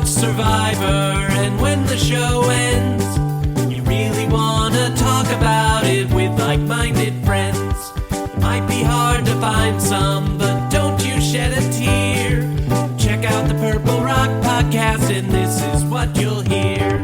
watch Survivor, and when the show ends, you really want to talk about it with like-minded friends. It might be hard to find some, but don't you shed a tear. Check out the Purple Rock Podcast, and this is what you'll hear.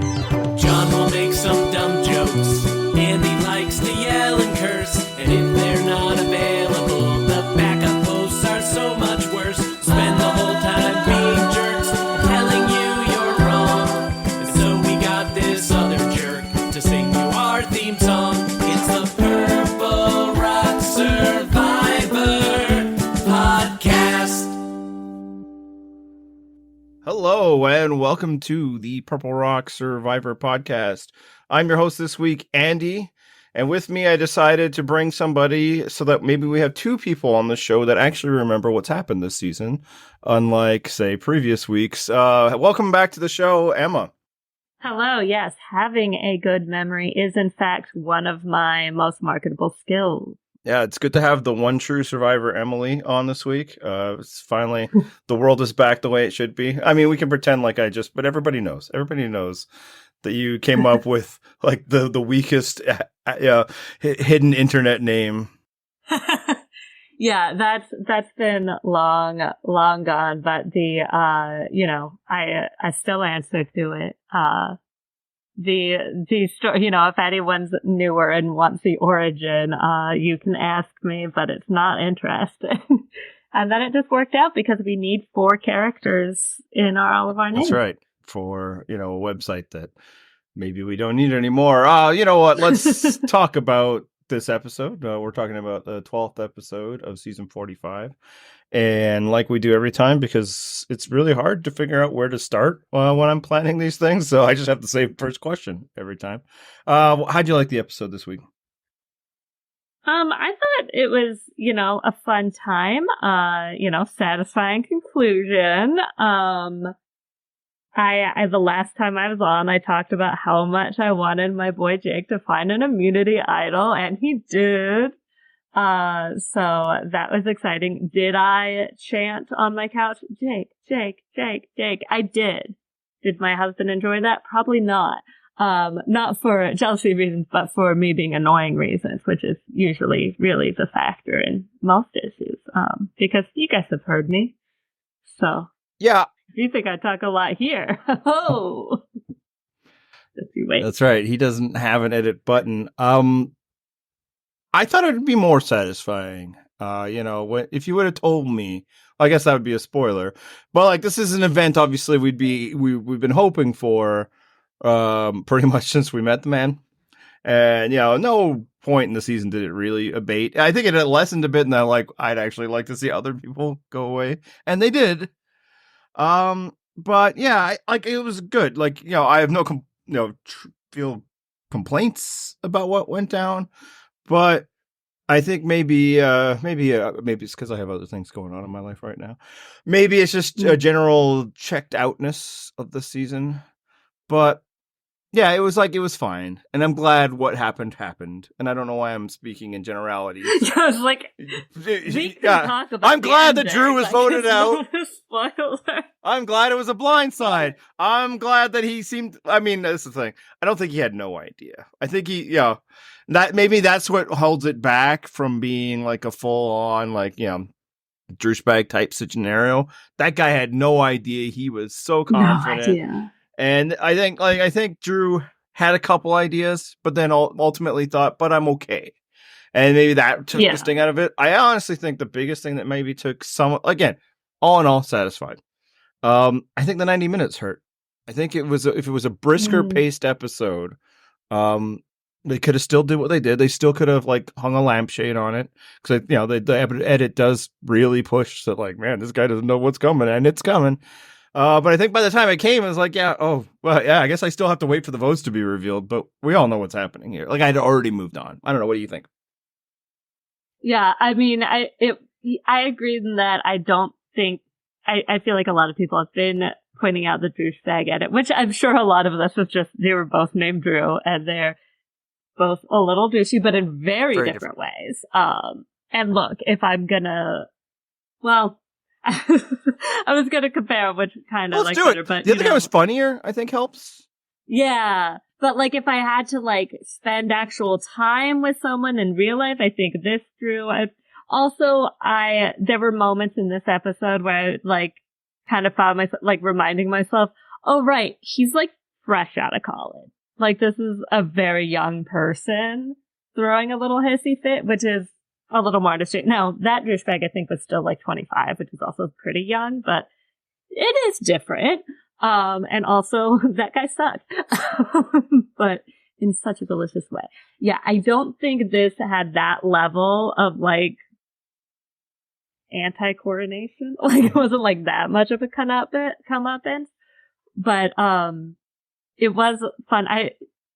John will make some dumb jokes, and he likes to yell and curse, and if they're not available, the backup hosts are so much worse. Spend the whole time being jerks, telling you you're wrong, and so we got this other jerk to sing you our theme song. It's the Purple Rock Survivor Podcast. Hello, and welcome to the Purple Rock Survivor Podcast. I'm your host this week, Andy, and with me I decided to bring somebody so that maybe we have two people on the show that actually remember what's happened this season, unlike, say, previous weeks. Welcome back to the show, Emma. Hello, yes, having a good memory is in fact one of my most marketable skills. Yeah, it's good to have the one true survivor, Emily, on this week. It's finally, the world is back the way it should be. I mean, we can pretend like but everybody knows. Everybody knows that you came up with like the weakest hidden internet name. Yeah, that's been long gone, but I still answer to it. The story, if anyone's newer and wants the origin, you can ask me, but it's not interesting. And then it just worked out because we need 4 characters in all of our names. That's right. For, a website that maybe we don't need anymore. You know what? Let's talk about this episode. We're talking about the 12th episode of season 45. And like we do every time, because it's really hard to figure out where to start when I'm planning these things. So I just have to say first question every time. How'd you like the episode this week? I thought it was, a fun time, satisfying conclusion. The last time I was on, I talked about how much I wanted my boy Jake to find an immunity idol, and he did. So that was exciting. Did I chant on my couch, Jake, Jake, Jake, Jake? I did. Did my husband enjoy that? Probably not. Not for jealousy reasons, but for me being annoying reasons, which is usually really the factor in most issues. Because you guys have heard me. So. Yeah. You think I talk a lot here. Oh. Just you wait. That's right. He doesn't have an edit button. I thought it would be more satisfying. If you would have told me, I guess that would be a spoiler. But like, this is an event, obviously, we've been hoping for, pretty much since we met the man. And no point in the season did it really abate. I think it had lessened a bit, and I'd actually like to see other people go away, and they did. But yeah, it was good. I have no feel complaints about what went down. But I think maybe it's because I have other things going on in my life right now. Maybe it's just a general checked outness of the season. But yeah, it was fine, and I'm glad what happened. And I don't know why I'm speaking in generalities. I was like, we can talk about I'm glad that ending. Drew was voted out. Spoiler. I'm glad it was a blindside. I'm glad that he seemed. I mean, that's the thing. I don't think he had no idea. I think that maybe that's what holds it back from being like a full on douchebag type scenario. That guy had no idea. He was so confident. No idea. And I think Drew had a couple ideas, but then ultimately thought, but I'm okay. And maybe that took the sting out of it. I honestly think the biggest thing that maybe took again, all in all, satisfied. I think the 90 minutes hurt. I think if it was a brisker paced episode, they could have still did what they did. They still could have hung a lampshade on it, because the edit does really push that man, this guy doesn't know what's coming, and it's coming. But I think by the time it came, it was I guess I still have to wait for the votes to be revealed, but we all know what's happening here. I'd already moved on. I don't know. What do you think? Yeah, I mean, I agree in that. I don't think, I feel like a lot of people have been pointing out the douchebag edit, which I'm sure a lot of this was just, they were both named Drew, and they're both a little douchey, but in very different ways. And look, if I'm gonna, I was going to compare which kind of Let's like do better, it. but The other guy was funnier, I think helps. Yeah. But like if I had to like spend actual time with someone in real life, I think this Drew. There were moments in this episode where I like kind of found myself like reminding myself, oh right, he's like fresh out of college. Like this is a very young person throwing a little hissy fit, which is a little more understandable. Now that douchebag I think was still like 25, which is also pretty young, but it is different. And also that guy sucked, but in such a delicious way. Yeah, I don't think this had that level of like anti-coronation. Like it wasn't like that much of a comeuppance, but it was fun.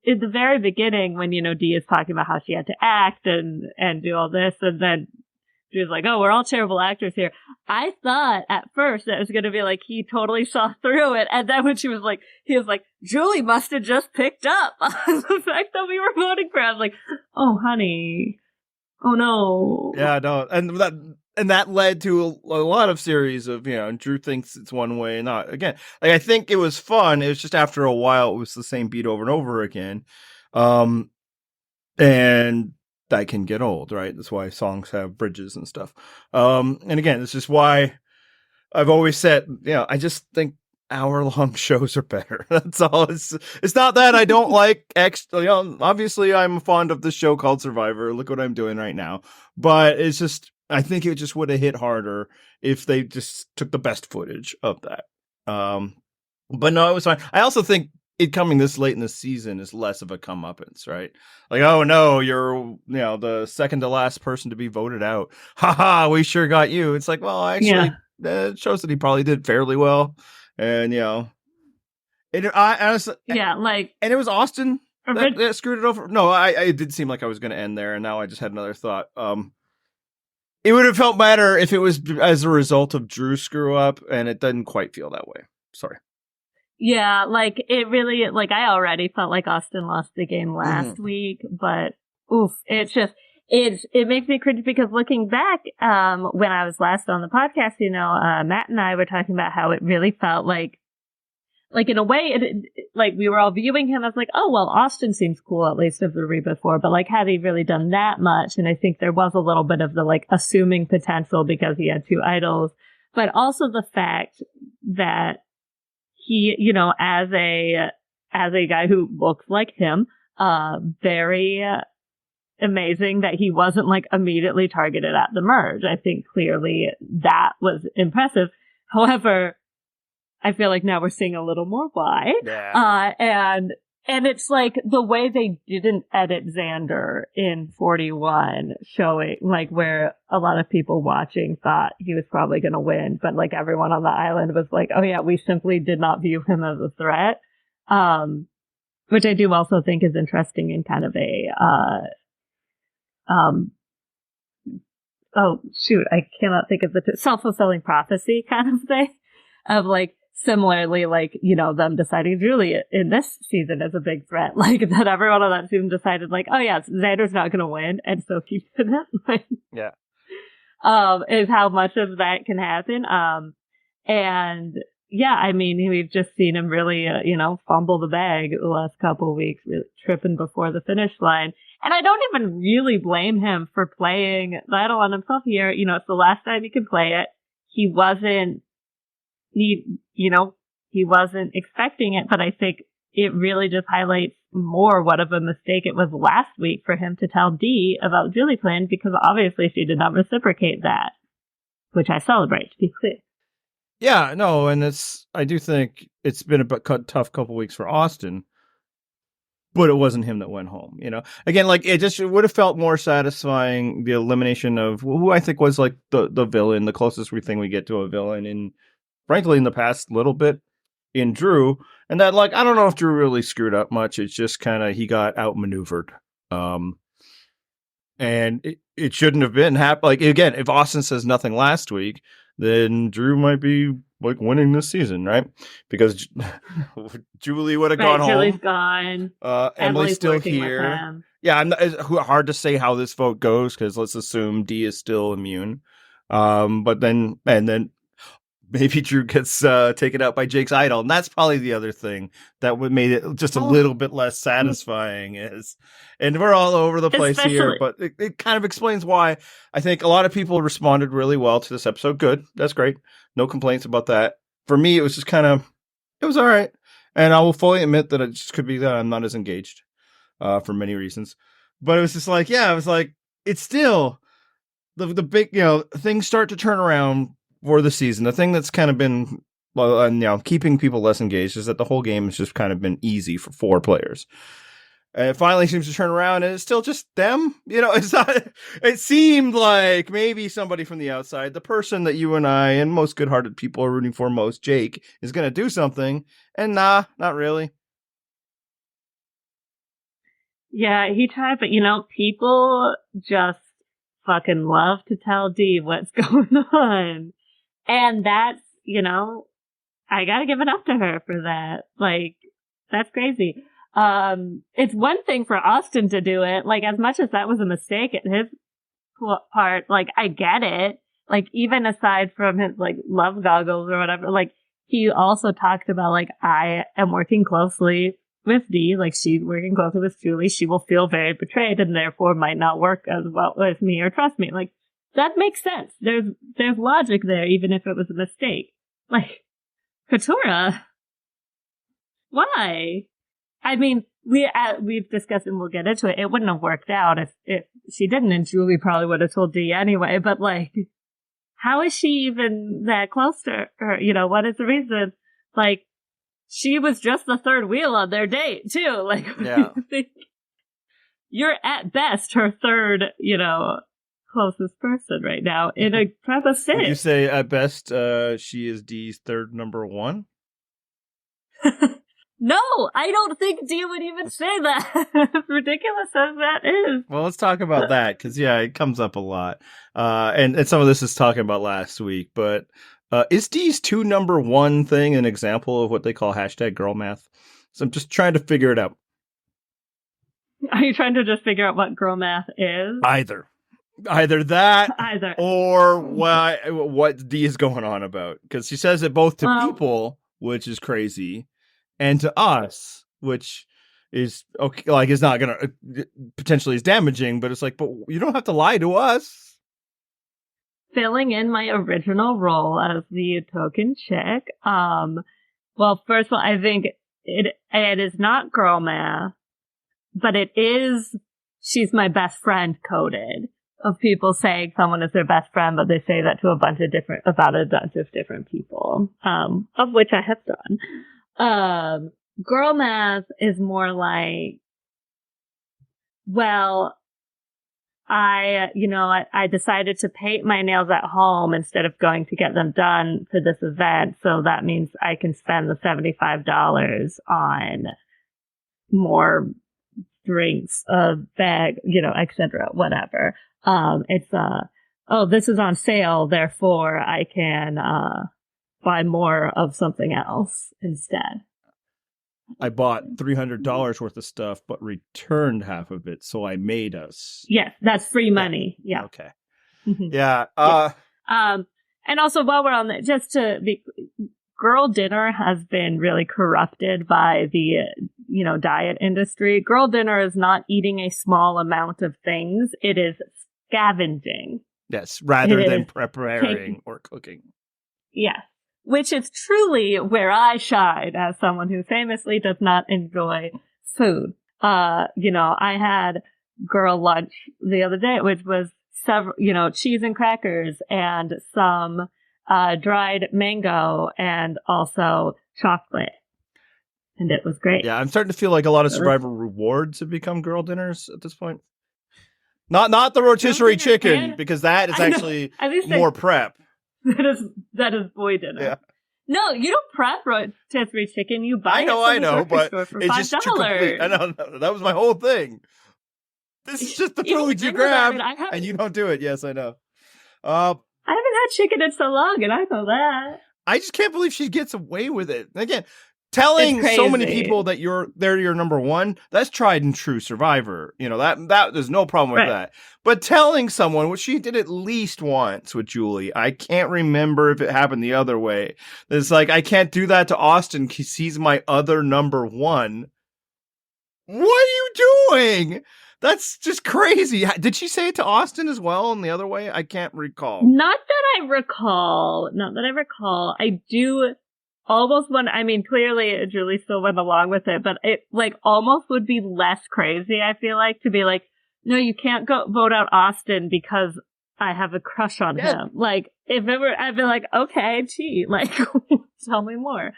In the very beginning when Dee is talking about how she had to act and do all this, and then she was like, oh, we're all terrible actors here. I thought at first that it was going to be like he totally saw through it. And then when he was like, Julie must have just picked up on the fact that we were voting for her. I was like, oh, honey. Oh, no. Yeah, no. And that led to a lot of series of, Drew thinks it's one way and not. Again, like, I think it was fun. It was just after a while, it was the same beat over and over again. And that can get old, right? That's why songs have bridges and stuff. And again, this is why I've always said, I just think hour-long shows are better. That's all. It's not that I don't like obviously I'm fond of the show called Survivor. Look what I'm doing right now. But it's just, I think it just would have hit harder if they just took the best footage of that. But no, it was fine. I also think it coming this late in the season is less of a comeuppance, right? Like, oh no, you're the second to last person to be voted out. Haha, we sure got you. It's like, well, actually, it shows that he probably did fairly well, and I honestly, and it was Austin that screwed it over. No, it did seem like I was going to end there, and now I just had another thought. It would have felt better if it was as a result of Drew's screw up, and it doesn't quite feel that way. Sorry. Yeah, like it really, like I already felt like Austin lost the game last week, but oof, it's just, it makes me cringe because looking back, when I was last on the podcast, Matt and I were talking about how it really felt like in a way, like we were all viewing him as like, oh, well, Austin seems cool, at least of the Reba 4, but like, had he really done that much? And I think there was a little bit of the like assuming potential because he had two idols, but also the fact that he, as a guy who looks like him, very amazing that he wasn't like immediately targeted at the merge. I think clearly that was impressive. However, I feel like now we're seeing a little more why. Yeah. And it's like the way they didn't edit Xander in 41 showing like where a lot of people watching thought he was probably going to win, but like everyone on the island was like, oh yeah, we simply did not view him as a threat. Which I do also think is interesting in kind of a, oh shoot, I cannot think of the self-fulfilling prophecy kind of thing of like, similarly, like, them deciding Julie in this season is a big threat. Like, that everyone on that team decided, like, oh, yeah, Xander's not going to win, and so he didn't. Yeah. Is how much of that can happen. And, yeah, I mean, we've just seen him really, fumble the bag the last couple of weeks, really tripping before the finish line. And I don't even really blame him for playing the idol on himself here. It's the last time he could play it. He wasn't expecting it, but I think it really just highlights more what of a mistake it was last week for him to tell Dee about Julie playing, because obviously she did not reciprocate that, which I celebrate, to be clear. Yeah, no, and I do think it's been a tough couple weeks for Austin, but it wasn't him that went home, Again, like, it would have felt more satisfying, the elimination of who I think was like the villain, the closest thing we get to a villain frankly, in the past little bit in Drew, and that, like, I don't know if Drew really screwed up much. It's just kind of, he got outmaneuvered. And it shouldn't have been like, again, if Austin says nothing last week, then Drew might be like winning this season, right? Because Julie would have gone home. Julie's gone. Emily's still here. Yeah, it's hard to say how this vote goes, because let's assume Dee is still immune. But then, maybe Drew gets taken out by Jake's idol. And that's probably the other thing that would made it just a little bit less satisfying and we're all over the place here, but it kind of explains why I think a lot of people responded really well to this episode. Good. That's great. No complaints about that. For me, it was just it was all right. And I will fully admit that it just could be that I'm not as engaged for many reasons. But it was just like, yeah, it was like, it's still the big, things start to turn around for the season. The thing that's kind of been, keeping people less engaged is that the whole game has just kind of been easy for 4 players. And it finally seems to turn around, and it's still just them. It's not. It seemed like maybe somebody from the outside, the person that you and I and most good-hearted people are rooting for most, Jake, is going to do something. And nah, not really. Yeah, he tried, but people just fucking love to tell Dee what's going on. And that's, I gotta give it up to her for that. Like, that's crazy. It's one thing for Austin to do it. Like, as much as that was a mistake at his part, like, I get it. Like, even aside from his, like, love goggles or whatever, like, he also talked about, like, I am working closely with Dee, like she's working closely with Julie, she will feel very betrayed and therefore might not work as well with me or trust me. Like, that makes sense. There's logic there, even if it was a mistake. Like, Katurah, why? I mean, we've discussed and we'll get into it. It wouldn't have worked out if she didn't, and Julie probably would have told Dee anyway. But like, how is she even that close to her? What is the reason? Like, she was just the third wheel on their date, too. Like, yeah. You're at best her third, closest person right now in a type of state. Would you say at best she is Dee's third number 1? No, I don't think Dee would even say that. As ridiculous as that is. Well, let's talk about that, because, yeah, it comes up a lot. And some of this is talking about last week, but is Dee's 2 number 1 thing an example of what they call #girl math? So I'm just trying to figure it out. Are you trying to just figure out what girl math is? Either that, or what Dee is going on about. Because she says it both to people, which is crazy, and to us, which is okay, like is not gonna potentially is damaging. But it's like, but you don't have to lie to us. Filling in my original role as the token chick. Well, first of all, I think it is not girl math, but it is she's my best friend coded, of people saying someone is their best friend, but they say that to about a bunch of different people, of which I have done. Girl math is more like, well, I decided to paint my nails at home instead of going to get them done for this event. So that means I can spend the $75 on more drinks, a bag, etc., whatever. This is on sale, therefore I can, buy more of something else instead. I bought $300 worth of stuff, but returned half of it, so I made us. Yes, that's free money. Yeah. Okay. Mm-hmm. Yeah. And also, while we're on that, just to be, girl dinner has been really corrupted by the, diet industry. Girl dinner is not eating a small amount of things; it is scavenging. Yes, rather than preparing or cooking. Yes. Which is truly where I shine as someone who famously does not enjoy food. I had girl lunch the other day, which was several, cheese and crackers and some dried mango and also chocolate. And it was great. Yeah, I'm starting to feel like a lot of Survivor rewards have become girl dinners at this point. Not the rotisserie chicken, because that is actually more prep. That is boy dinner. Yeah. No, you don't prep rotisserie chicken. You buy it I know, but for it's just too complete. I know, that was my whole thing. This is just the food you grab, and you don't do it. Yes, I know. I haven't had chicken in so long, and I know that. I just can't believe she gets away with it. Again, telling so many people that they're your number one, that's tried and true Survivor. You know, that there's no problem with that. But telling someone, which she did at least once with Julie, I can't remember if it happened the other way. It's like, I can't do that to Austin because he's my other number one. What are you doing? That's just crazy. Did she say it to Austin as well in the other way? I can't recall. Not that I recall. I do almost want, I mean, clearly Julie still went along with it, but it like almost would be less crazy, I feel like, to be like, no, you can't go vote out Austin because I have a crush on him. Like, if it were, I'd be like, okay, gee, like, tell me more.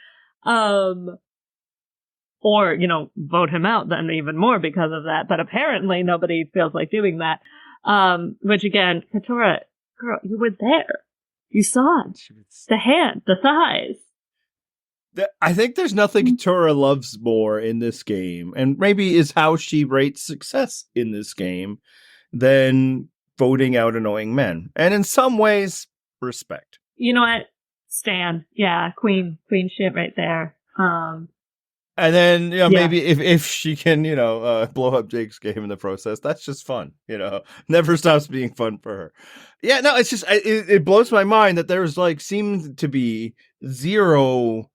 Or, you know, vote him out then even more because of that. But apparently nobody feels like doing that. Which again, Katurah, girl, you were there. You saw it. The hand, the thighs. I think there's nothing Katurah loves more in this game, and maybe is how she rates success in this game, than voting out annoying men. And in some ways, respect. You know what? Stan. Yeah, queen shit right there. And then, you know, maybe if she can, you know, blow up Jake's game in the process, that's just fun, you know, never stops being fun for her. Yeah, no, it's just, it blows my mind that there's like, seemed to be zero,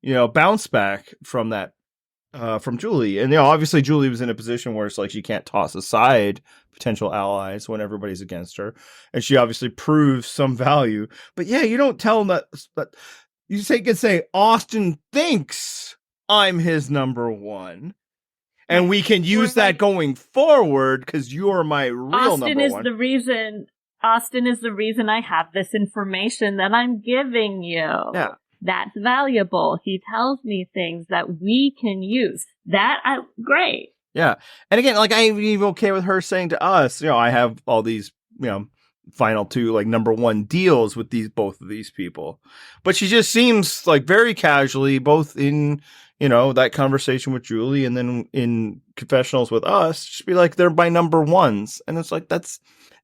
you know, bounce back from that, from Julie. And, you know, obviously Julie was in a position where it's like, she can't toss aside potential allies when everybody's against her. And she obviously proves some value. But yeah, you don't tell them that you can say Austin thinks I'm his number one, and we can use that going forward because you're my real number one. Austin is the reason I have this information that I'm giving you. Yeah. That's valuable. He tells me things that we can use. Great. Yeah. And again, like, I'm even okay with her saying to us, you know, I have all these, you know, final two, like, number one deals with both of these people. But she just seems like very casually, both in, you know, that conversation with Julie and then in confessionals with us, just be like, they're my number ones. And it's like,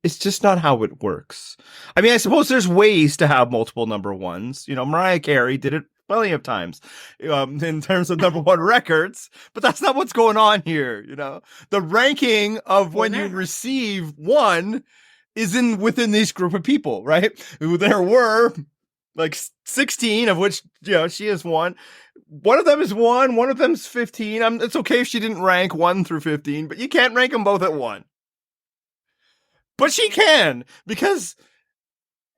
it's just not how it works. I mean, I suppose there's ways to have multiple number ones. You know, Mariah Carey did it plenty of times in terms of number one records, but that's not what's going on here. You know, the ranking of when you receive one is within this group of people, right? There were like 16, of which, you know, she is one. One of them is 1, one of them's 15. It's okay if she didn't rank 1 through 15, but you can't rank them both at 1. But she can, because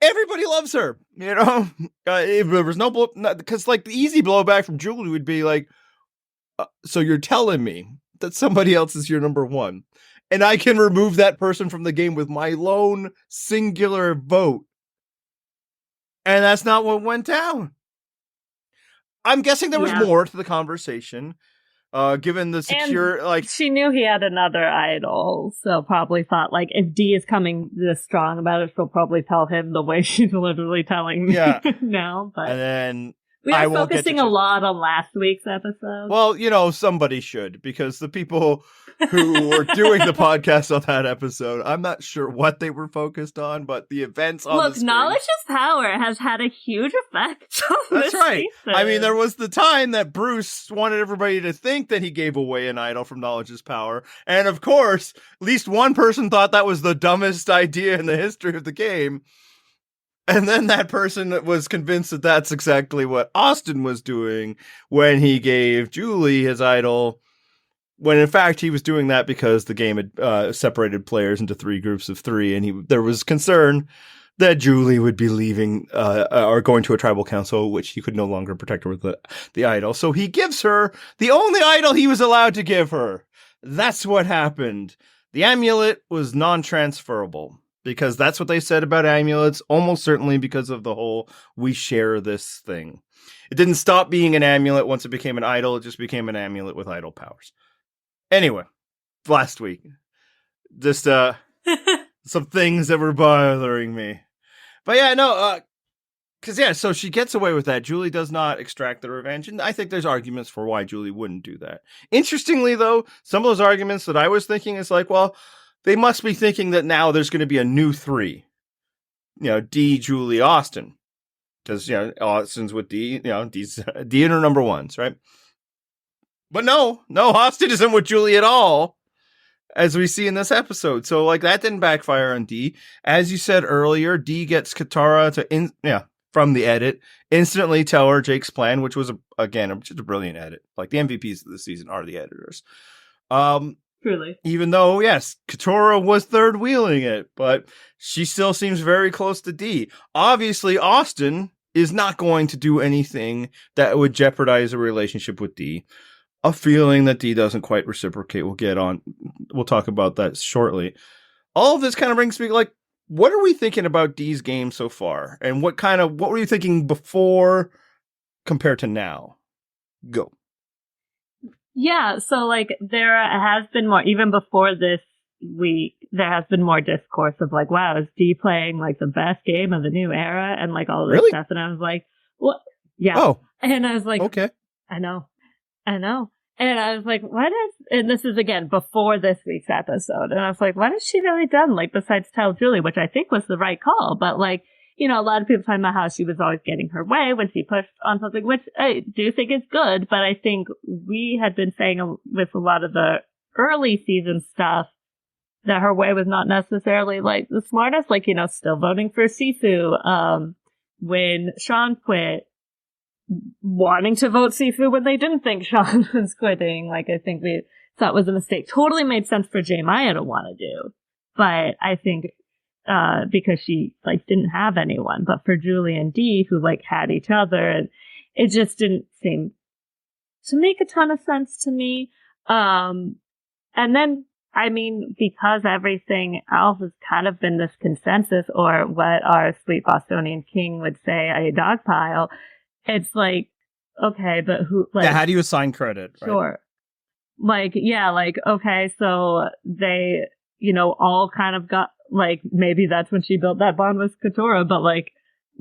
everybody loves her, you know? If there was because like the easy blowback from Julie would be like, so you're telling me that somebody else is your number one, and I can remove that person from the game with my lone singular vote. And that's not what went down. I'm guessing there was more to the conversation, given the secure, like, she knew he had another idol, so probably thought, like, if Dee is coming this strong about it, she'll probably tell him the way she's literally telling me now. But and then we are focusing a lot on last week's episode. Well, you know, somebody should, because the people who were doing the podcast on that episode, I'm not sure what they were focused on, but the events on the screen. Knowledge is power has had a huge effect on That's this right. season. I mean, there was the time that Bruce wanted everybody to think that he gave away an idol from Knowledge is Power. And of course, at least one person thought that was the dumbest idea in the history of the game. And then that person was convinced that that's exactly what Austin was doing when he gave Julie his idol, when in fact he was doing that because the game had separated players into 3 groups of 3, and there was concern that Julie would be leaving or going to a tribal council, which he could no longer protect her with the idol. So he gives her the only idol he was allowed to give her. That's what happened. The amulet was non-transferable, because that's what they said about amulets, almost certainly because of the whole we share this thing. It didn't stop being an amulet once it became an idol. It just became an amulet with idol powers. Anyway, last week, just some things that were bothering me. But yeah, no, so she gets away with that. Julie does not extract the revenge, and I think there's arguments for why Julie wouldn't do that. Interestingly, though, some of those arguments that I was thinking is like, well, they must be thinking that now there's going to be a new 3. You know, Dee, Julie, Austin. because Austin's with Dee. Dee's Dee and her number ones, right? But no, Austin isn't with Julie at all, as we see in this episode. So like that didn't backfire on Dee. As you said earlier, Dee gets Katara to from the edit instantly tell her Jake's plan, which was just a brilliant edit. Like the MVPs of the season are the editors. Truly. Even though, yes, Katara was third wheeling it, but she still seems very close to Dee. Obviously, Austin is not going to do anything that would jeopardize a relationship with Dee. A feeling that Dee doesn't quite reciprocate. We'll talk about that shortly. All of this kind of brings me like, what are we thinking about Dee's game so far? And what were you thinking before compared to now? Go. Yeah, so like there has been more, even before this week, there has been more discourse of like, wow, is Dee playing like the best game of the new era and like all this stuff. And I was like, what? Yeah. Oh. And I was like, okay. I know. And I was like, and this is again before this week's episode. And I was like, what has she really done? Like, besides tell Julie, which I think was the right call. But like, a lot of people talking about how she was always getting her way when she pushed on something, which I do think is good. But I think we had been saying with a lot of the early season stuff that her way was not necessarily like the smartest, like, still voting for Sifu, when Sean quit, wanting to vote Sifu when they didn't think Sean was quitting. Like, I think we thought was a mistake. Totally made sense for J. Maya to want to do. But I think, because she, like, didn't have anyone. But for Julie and Dee, who, like, had each other, and it just didn't seem to make a ton of sense to me. And then, I mean, because everything else has kind of been this consensus, or what our sweet Bostonian king would say, a dog pile, it's like, okay, but who, like... Yeah, how do you assign credit? Right? Sure. Like, yeah, like, okay, so they, all kind of got, like, maybe that's when she built that bond with Katara, but, like,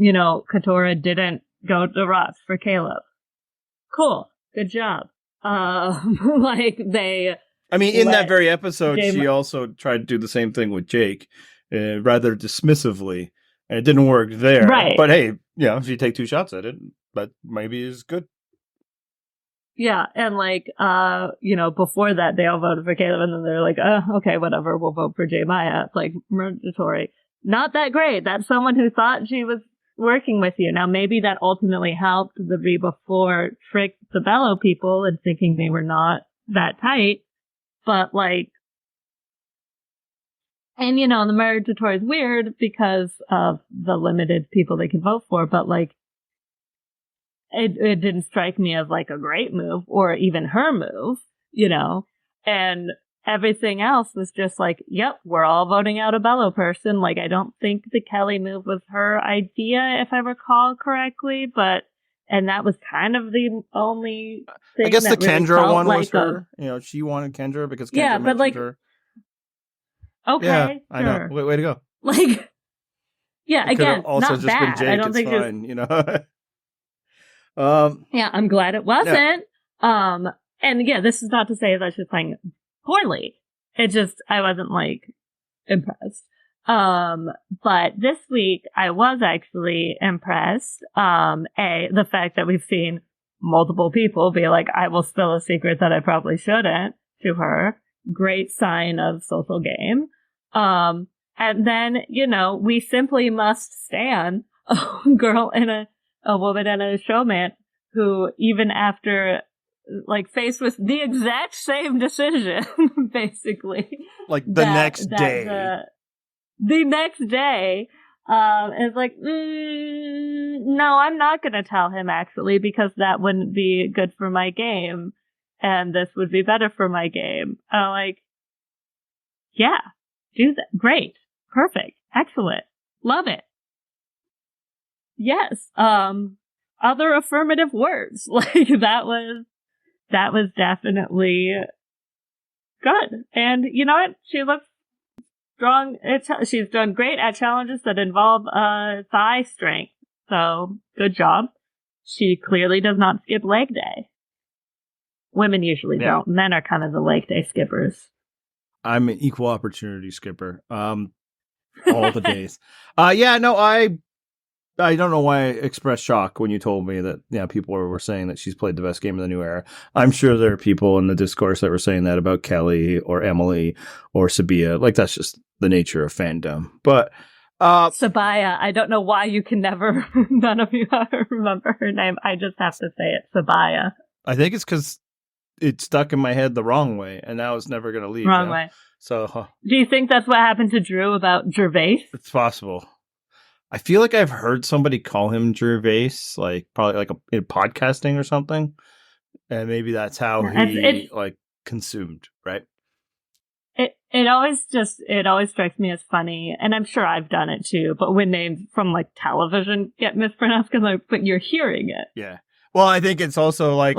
Katara didn't go to Ross for Caleb. Cool. Good job. Like, they... I mean, in that very episode, she also tried to do the same thing with Jake, rather dismissively, and it didn't work there. Right. But hey, if you take two shots at it, that maybe is good. Yeah, and like, before that, they all voted for Caleb, and then they're like, okay, whatever, we'll vote for J. Maya. It's like, mandatory. Not that great. That's someone who thought she was working with you. Now, maybe that ultimately helped the V before tricked the Bello people and thinking they were not that tight. But, like, and, the mandatory is weird because of the limited people they can vote for, but, like, it didn't strike me as like a great move or even her move, and everything else was just like, yep, we're all voting out a Bello person. Like, I don't think the Kelly move was her idea, if I recall correctly, and that was kind of the only thing. I guess the really Kendra one like was her. She wanted Kendra because Kendra mentioned like, her. Okay, yeah, sure. I know. Way to go. Like, yeah, it again, also not just bad. been Jake, I don't it's think fine, yeah, I'm glad it wasn't. Yeah. And yeah, this is not to say that she's playing poorly. It just, I wasn't like impressed. But this week I was actually impressed. The fact that we've seen multiple people be like, I will spill a secret that I probably shouldn't to her. Great sign of social game. And then, we simply must stand a girl and a woman and a showman who, even after, like, faced with the exact same decision, basically. Like the next day. The next day, is like, no, I'm not going to tell him, actually, because that wouldn't be good for my game. And this would be better for my game. I'm like, yeah, do that. Great. Perfect. Excellent. Love it. Yes. Other affirmative words. Like, that was definitely good. And you know what? She looks strong. She's done great at challenges that involve thigh strength. So, good job. She clearly does not skip leg day. Women usually don't. Men are kind of the leg day skippers. I'm an equal opportunity skipper. All the days. I I don't know why I expressed shock when you told me that, people were saying that she's played the best game of the new era. I'm sure there are people in the discourse that were saying that about Kelly or Emily or Sabia. Like, that's just the nature of fandom. But Sabaya, I don't know why you can never, none of you ever remember her name. I just have to say it, Sabaya. I think it's because it stuck in my head the wrong way, and now it's never going to leave. Wrong way. So, do you think that's what happened to Drew about Gervais? It's possible. I feel like I've heard somebody call him Gervais, like probably like in podcasting or something, and maybe that's how he consumed, right? It always strikes me as funny, and I'm sure I've done it too. But when names from like television get mispronounced, but you're hearing it. Yeah. Well, I think it's also like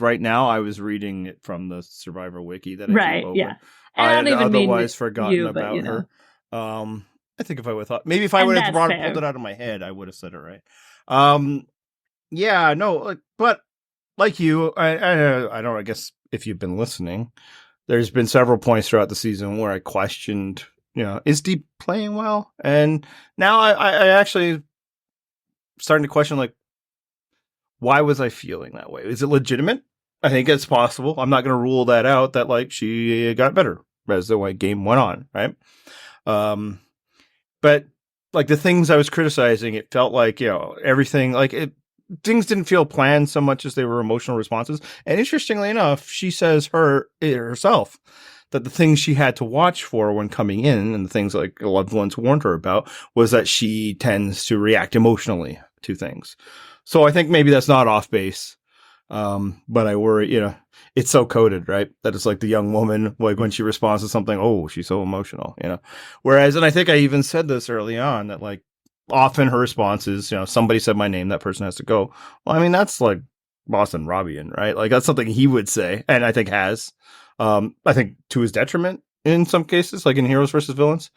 right now I was reading it from the Survivor Wiki that I keep open. Yeah. I had otherwise forgotten about her. I think if I would have pulled it out of my head, I would have said it right. Yeah, no, but like you, I don't. I guess if you've been listening, there's been several points throughout the season where I questioned, is Dee playing well? And now I actually starting to question, like, why was I feeling that way? Is it legitimate? I think it's possible. I'm not going to rule that out. That like she got better as the game went on, right? But like the things I was criticizing, it felt like, everything, things didn't feel planned so much as they were emotional responses. And interestingly enough, she says herself that the things she had to watch for when coming in and the things like loved ones warned her about was that she tends to react emotionally to things. So I think maybe that's not off base. But I worry, it's so coded, right? That it's like the young woman, like when she responds to something, oh, she's so emotional, Whereas, and I think I even said this early on, that like often her response is, somebody said my name, that person has to go. Well, I mean, that's like Boston Robian, right? Like that's something he would say, and I think has, I think to his detriment in some cases, like in Heroes versus Villains.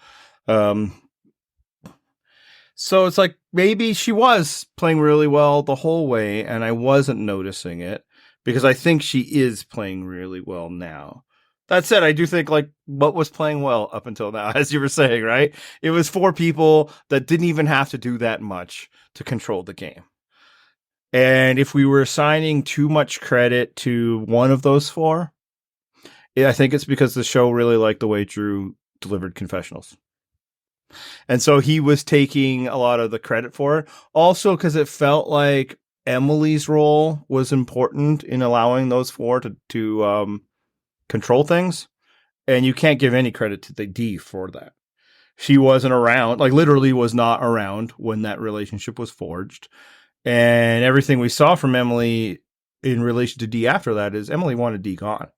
So it's like maybe she was playing really well the whole way and I wasn't noticing it because I think she is playing really well now. That said, I do think like what was playing well up until now, as you were saying, right? It was 4 people that didn't even have to do that much to control the game. And if we were assigning too much credit to one of those 4, I think it's because the show really liked the way Drew delivered confessionals. And so he was taking a lot of the credit for it. Also, because it felt like Emily's role was important in allowing those 4 to control things. And you can't give any credit to the Dee for that. She wasn't around, like literally was not around when that relationship was forged. And everything we saw from Emily in relation to Dee after that is Emily wanted Dee gone.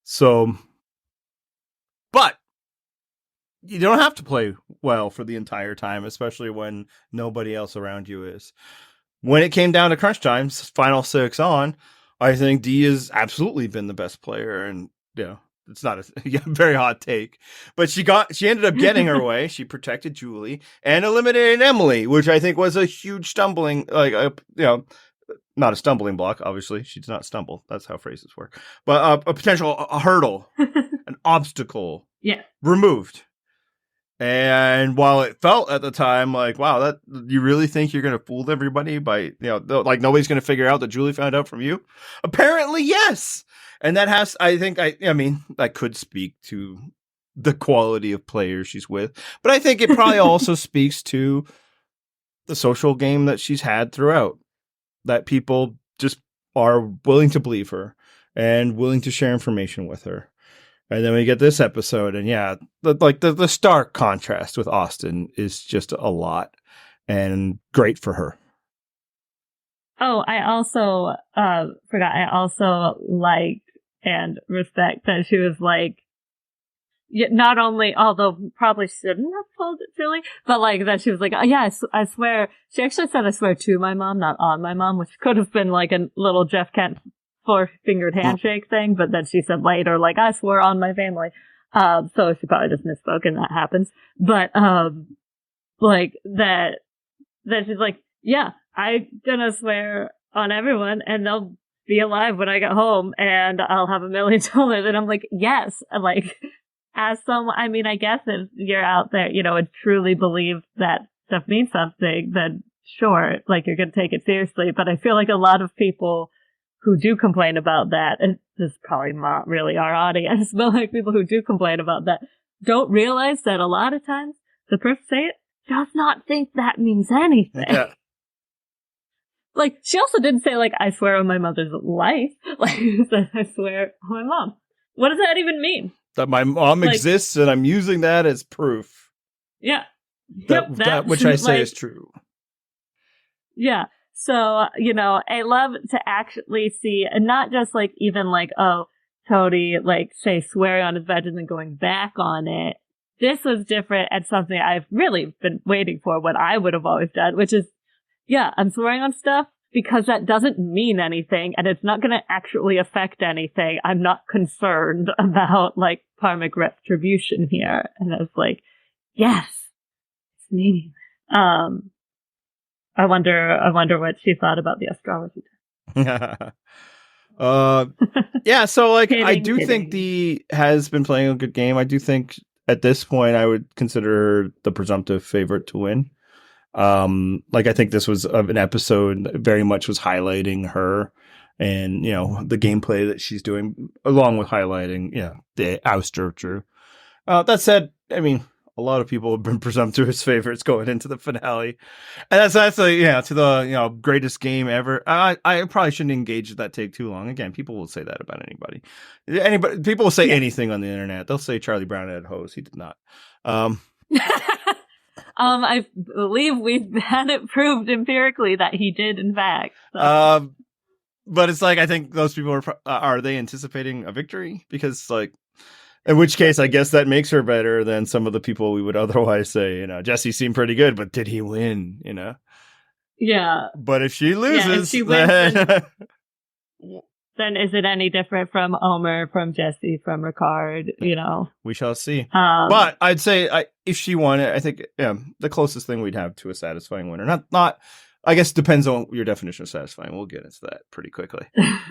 So, but you don't have to play well for the entire time, especially when nobody else around you is. When it came down to crunch time, final 6 on, I think Dee has absolutely been the best player. And, it's not a very hot take, but she ended up getting her way. She protected Julie and eliminated Emily, which I think was a huge stumbling, not a stumbling block. Obviously, she did not stumble. That's how phrases work. But a potential hurdle, an obstacle, removed. And while it felt at the time like, wow, that you really think you're going to fool everybody by, like nobody's going to figure out that Julie found out from you? Apparently, yes. And that has, I think, that could speak to the quality of players she's with. But I think it probably also speaks to the social game that she's had throughout, that people just are willing to believe her and willing to share information with her. And then we get this episode, and the stark contrast with Austin is just a lot, and great for her. Oh, I also forgot. I also liked and respect that she was like, not only, although probably shouldn't have told it Julie, but like that she was like, oh, yeah, I swear. She actually said, I swear to my mom, not on my mom, which could have been like a little Jeff Kent 4-fingered handshake thing, but then she said later, like, I swore on my family. So she probably just misspoke, and that happens. But, like, that she's like, yeah, I'm gonna swear on everyone, and they'll be alive when I get home, and I'll have $1 million. And I'm like, yes, like, as someone, I mean, I guess if you're out there, and truly believe that stuff means something, then short, like you're going to take it seriously. But I feel like a lot of people who do complain about that, and this is probably not really our audience, but like people who do complain about that don't realize that a lot of times the person saying it does not think that means anything. Yeah. Like, she also didn't say, like, I swear on my mother's life. Like, she said, I swear on my mom. What does that even mean? That my mom exists and I'm using that as proof. Yeah. That which I say is true. Yeah. So, you know, I love to actually see, and not just like, even like, oh, Cody, like, say, swearing on his veg and then going back on it. This was different and something I've really been waiting for, what I would have always done, which is, yeah, I'm swearing on stuff because that doesn't mean anything and it's not going to actually affect anything. I'm not concerned about, like, karmic retribution here. And I was like, yes, it's meaningless. I wonder what she thought about the astrology. Yeah, so, like, I do think Dee has been playing a good game. I do think at this point I would consider her the presumptive favorite to win. Like, I think this was an episode that very much was highlighting her and, you know, the gameplay that she's doing, along with highlighting, you know, the ouster Drew. That said, I mean, a lot of people have been presumptuous favorites going into the finale. And that's like, yeah, to the, you know, greatest game ever. I probably shouldn't engage with that take too long. Again, people will say that about anybody. People will say anything on the internet. They'll say Charlie Brown had hose. He did not. I believe we've had it proved empirically that he did, in fact. So. But it's like, I think those people are they anticipating a victory? Because, like, in which case, I guess that makes her better than some of the people we would otherwise say, you know, Jesse seemed pretty good, but did he win? You know? Yeah. But if she loses, if she wins, then is it any different from Omer, from Jesse, from Ricard, you know? We shall see. But I'd say if she won it, I think the closest thing we'd have to a satisfying winner. Not. I guess it depends on your definition of satisfying. We'll get into that pretty quickly.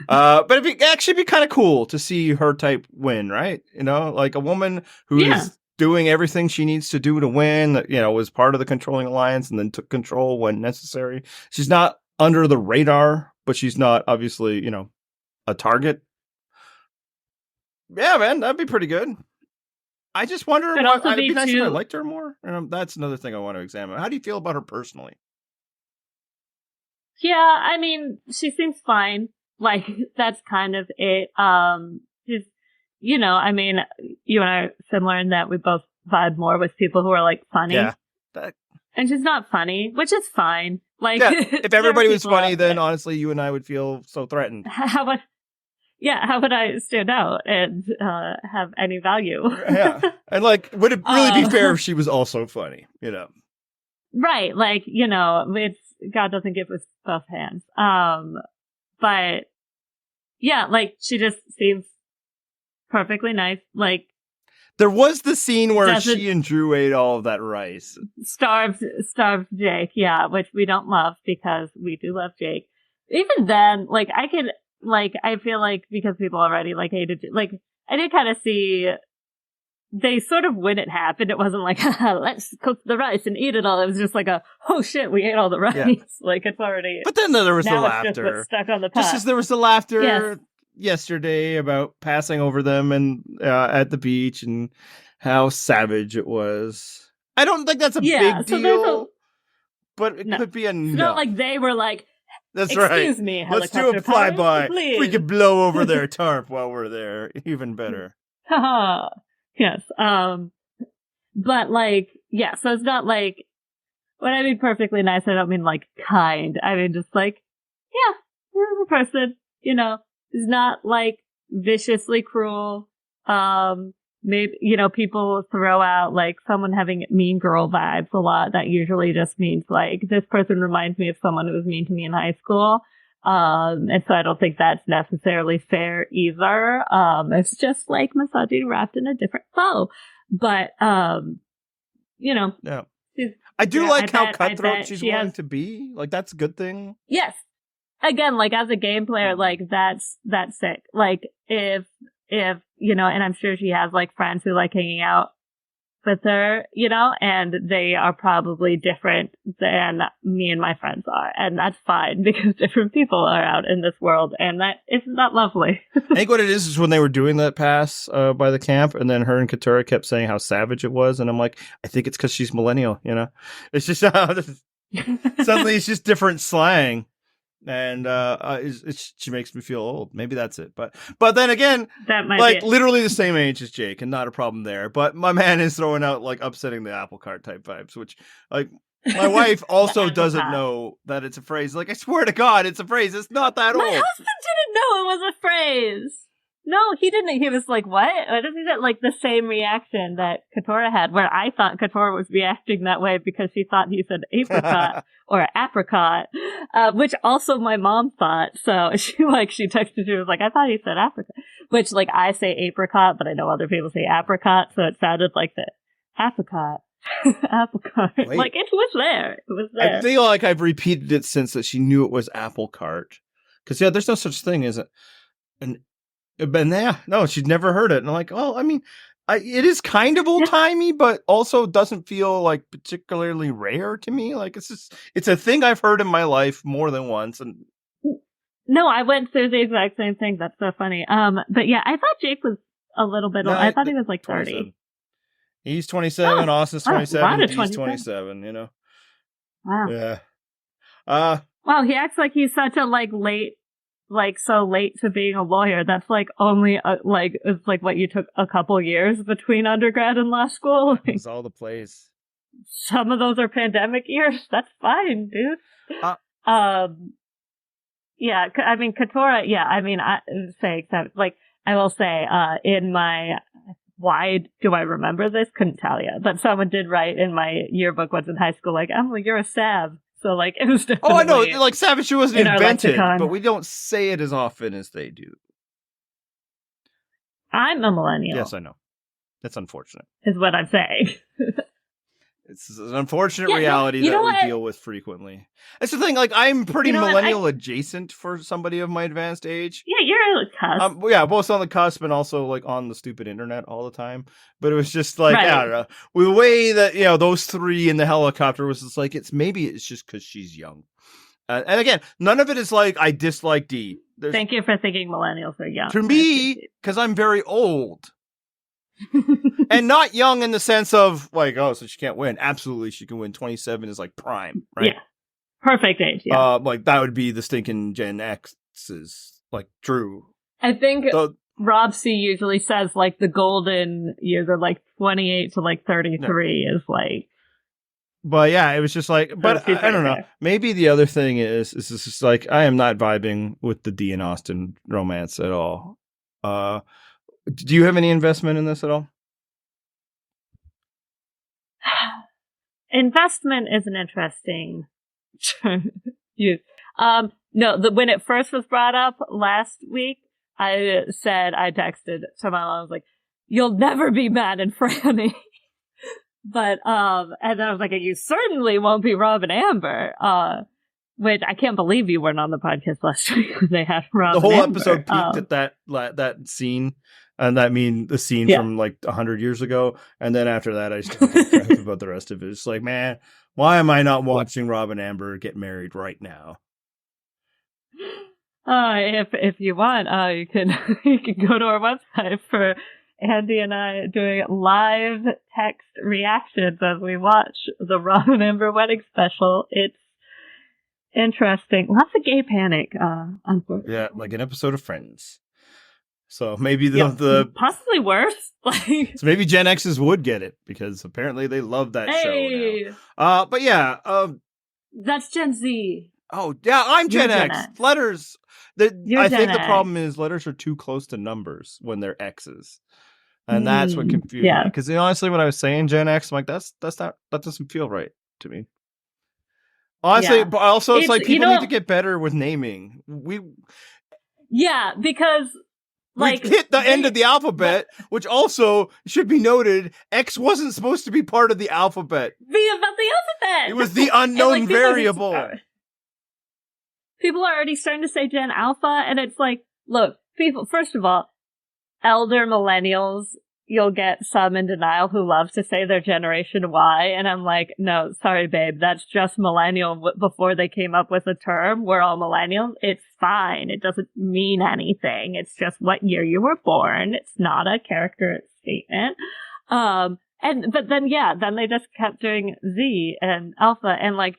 But it'd actually be kind of cool to see her type win, right? You know, like a woman who is doing everything she needs to do to win, that, you know, was part of the controlling alliance and then took control when necessary. She's not under the radar, but she's not obviously, you know, a target. Yeah, man, that'd be pretty good. I just wonder, it'd be nice if I liked her more. And that's another thing I want to examine. How do you feel about her personally? Yeah, I mean, she seems fine. Like, that's kind of it. She's, you know, I mean, you and I are similar in that we both vibe more with people who are, like, funny. Yeah. And she's not funny, which is fine. Like, yeah, if everybody was funny, then honestly, you and I would feel so threatened. How would I stand out and have any value? Yeah. And, like, would it really be fair if she was also funny, you know? Right. Like, you know, God doesn't give us both hands. But yeah, like, she just seems perfectly nice. Like, there was the scene where she and Drew ate all of that rice. Starved Jake, yeah, which we don't love because we do love Jake. Even then, like, I feel like because people already, like, hated, like, I did kind of see, they sort of, when it happened, it wasn't like, let's cook the rice and eat it all. It was just like oh shit, we ate all the rice. Yeah. Like, it's already. But then there was the laughter. It's just what's stuck on the pot. Just as there was the laughter yesterday about passing over them and at the beach and how savage it was. I don't think that's a big deal. But it could be enough. It's not like they were like, that's excuse right. me, let's do a flyby. We could blow over their tarp while we're there. Even better. Yes. But, like, yeah, so it's not like, when I mean perfectly nice, I don't mean, like, kind. I mean just like, yeah, here's a person, you know, who's not, like, viciously cruel. Maybe, you know, people throw out, like, someone having mean girl vibes a lot. That usually just means, like, this person reminds me of someone who was mean to me in high school. And so I don't think that's necessarily fair either. It's just like misogyny wrapped in a different bow. But, you know. Yeah. I do like how cutthroat she's willing to be. Like, that's a good thing. Yes. Again, like, as a game player, like, that's sick. Like, if, you know, and I'm sure she has, like, friends who like hanging out with her, and they are probably different than me and my friends are. And that's fine because different people are out in this world, and that isn't that lovely. I think what it is when they were doing that pass by the camp, and then her and Katura kept saying how savage it was, and I'm like, I think it's because she's millennial, It's just suddenly it's just different slang. And she makes me feel old. Maybe that's it. But then again, that might like be it. literally the same age as Jake, and not a problem there. But my man is throwing out like upsetting the apple cart type vibes, which like my wife also doesn't know that it's a phrase. Like I swear to God, it's a phrase. It's not that old. My husband didn't know it was a phrase. No, he didn't. He was like, what? What does he get? Like the same reaction that Katora had, where I thought Katora was reacting that way because she thought he said apricot or apricot, which also my mom thought. So she texted, she was like, I thought he said apricot, which like I say apricot, but I know other people say apricot. So it sounded like the apricot. Apricot. Wait. Like it was there. It was there. I feel like I've repeated it since that she knew it was apple cart. Because there's no such thing as no, she'd never heard it. And I'm like, well, I mean, it is kind of old timey, but also doesn't feel like particularly rare to me. Like it's a thing I've heard in my life more than once. And no, I went through the exact same thing. That's so funny. But yeah, I thought Jake was a little bit old. I thought he was like 30. He's 27. Austin's 27. He's 27. 27. Wow. Yeah. Wow, he acts like he's such a so late to being a lawyer. That's like only it's like what you took a couple years between undergrad and law school. It's all the plays. Some of those are pandemic years. That's fine, dude. Yeah, I mean Katora. Yeah, I mean I will say in my why do I remember this? Couldn't tell you, but someone did write in my yearbook once in high school like, Emily, you're a sav. So, like, it was definitely... Oh, I know. Like, savage wasn't invented, lexicon. But we don't say it as often as they do. I'm a millennial. Yes, I know. That's unfortunate. Is what I'm saying. It's an unfortunate reality that we deal with frequently. That's the thing. Like, I'm pretty millennial adjacent for somebody of my advanced age. Yeah, you're on the cusp. Yeah, both on the cusp and also, like, on the stupid internet all the time. But it was just, like, I don't know. With the way that, those three in the helicopter was just like, it's just because she's young. And again, none of it is like, I dislike Dee. Thank you for thinking millennials are young. To me, because I'm very old. And not young in the sense of like, oh, so she can't win. Absolutely, she can win. 27 is like prime, right? Yeah, perfect age. Yeah, like that would be the stinking Gen X's, like Drew. I think Rob C usually says like the golden years are like 28 to like 33 is like. But yeah, it was just like, but I don't know. Maybe the other thing is just like I am not vibing with the Dee and Austin romance at all. Do you have any investment in this at all? Investment is an interesting use. No, when it first was brought up last week, I texted to my mom, I was like, you'll never be mad at Franny. But, and then I was like, you certainly won't be Rob and Amber. Which I can't believe you weren't on the podcast last week when they had Rob and Amber. The whole episode peaked at that scene. And the scene from like 100 years ago. And then after that, I just talked about the rest of it. It's like, man, why am I not watching Rob and Amber get married right now? If you want, you can go to our website for Andy and I doing live text reactions as we watch the Rob and Amber wedding special. It's interesting. Lots of gay panic, unfortunately. Yeah, like an episode of Friends. So maybe the possibly worse. So maybe Gen X's would get it because apparently they love that show now. But yeah, that's Gen Z. Oh yeah, I'm Gen X. Letters. I think the problem is letters are too close to numbers when they're X's, and that's what confused me. Because honestly, when I was saying Gen X, I'm like, that doesn't feel right to me. Honestly, but also it's like people need to get better with naming. Because. Like, we hit the end of the alphabet, which also should be noted, X wasn't supposed to be part of the alphabet. Be about the alphabet! It was the unknown variable. People are already starting to say Gen Alpha, and it's like, look, people, first of all, elder millennials, you'll get some in denial who loves to say they're Generation Y, and I'm like, no, sorry, babe, that's just millennial before they came up with the term. We're all millennials. It's fine. It doesn't mean anything. It's just what year you were born. It's not a character statement. But then they just kept doing Z and Alpha, and like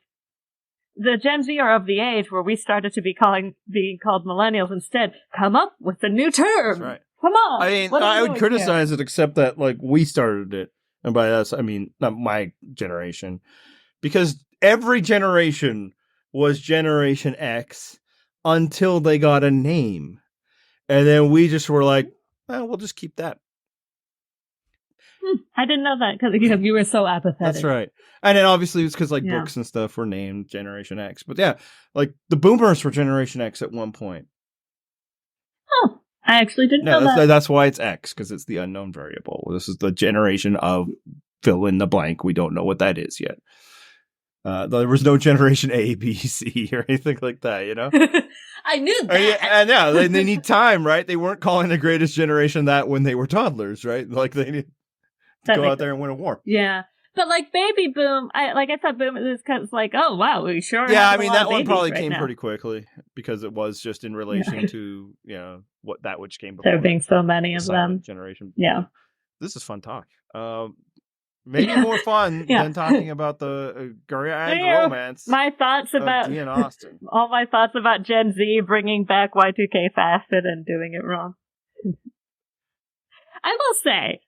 the Gen Z are of the age where we started to being called millennials instead. Come up with a new term. That's right. Come on. I mean, I would criticize it, except that like we started it, and by us I mean not my generation, because every generation was Generation X until they got a name, and then we just were like, well, we'll just keep that. I didn't know that because you were so apathetic. That's right. And then obviously it's because like books and stuff were named Generation X. But yeah, like the boomers were Generation X at one point. Oh, I actually didn't know that. That's why it's X, because it's the unknown variable. This is the generation of fill in the blank. We don't know what that is yet. There was no Generation A, B, C, or anything like that, you know? I knew that. And yeah, they need time, right? They weren't calling the greatest generation that when they were toddlers, right? Like they need to go out there and win a war. Yeah. But like baby boom, I thought boom is kind of like, oh wow, we sure. Yeah, I mean that one probably came pretty quickly because it was just in relation to what that which came before. There being so many of them. Generation. Yeah. This is fun talk. Maybe more fun than talking about the Korean romance. My thoughts about Dee and Austin. All my thoughts about Gen Z bringing back Y2K fashion and doing it wrong. I will say,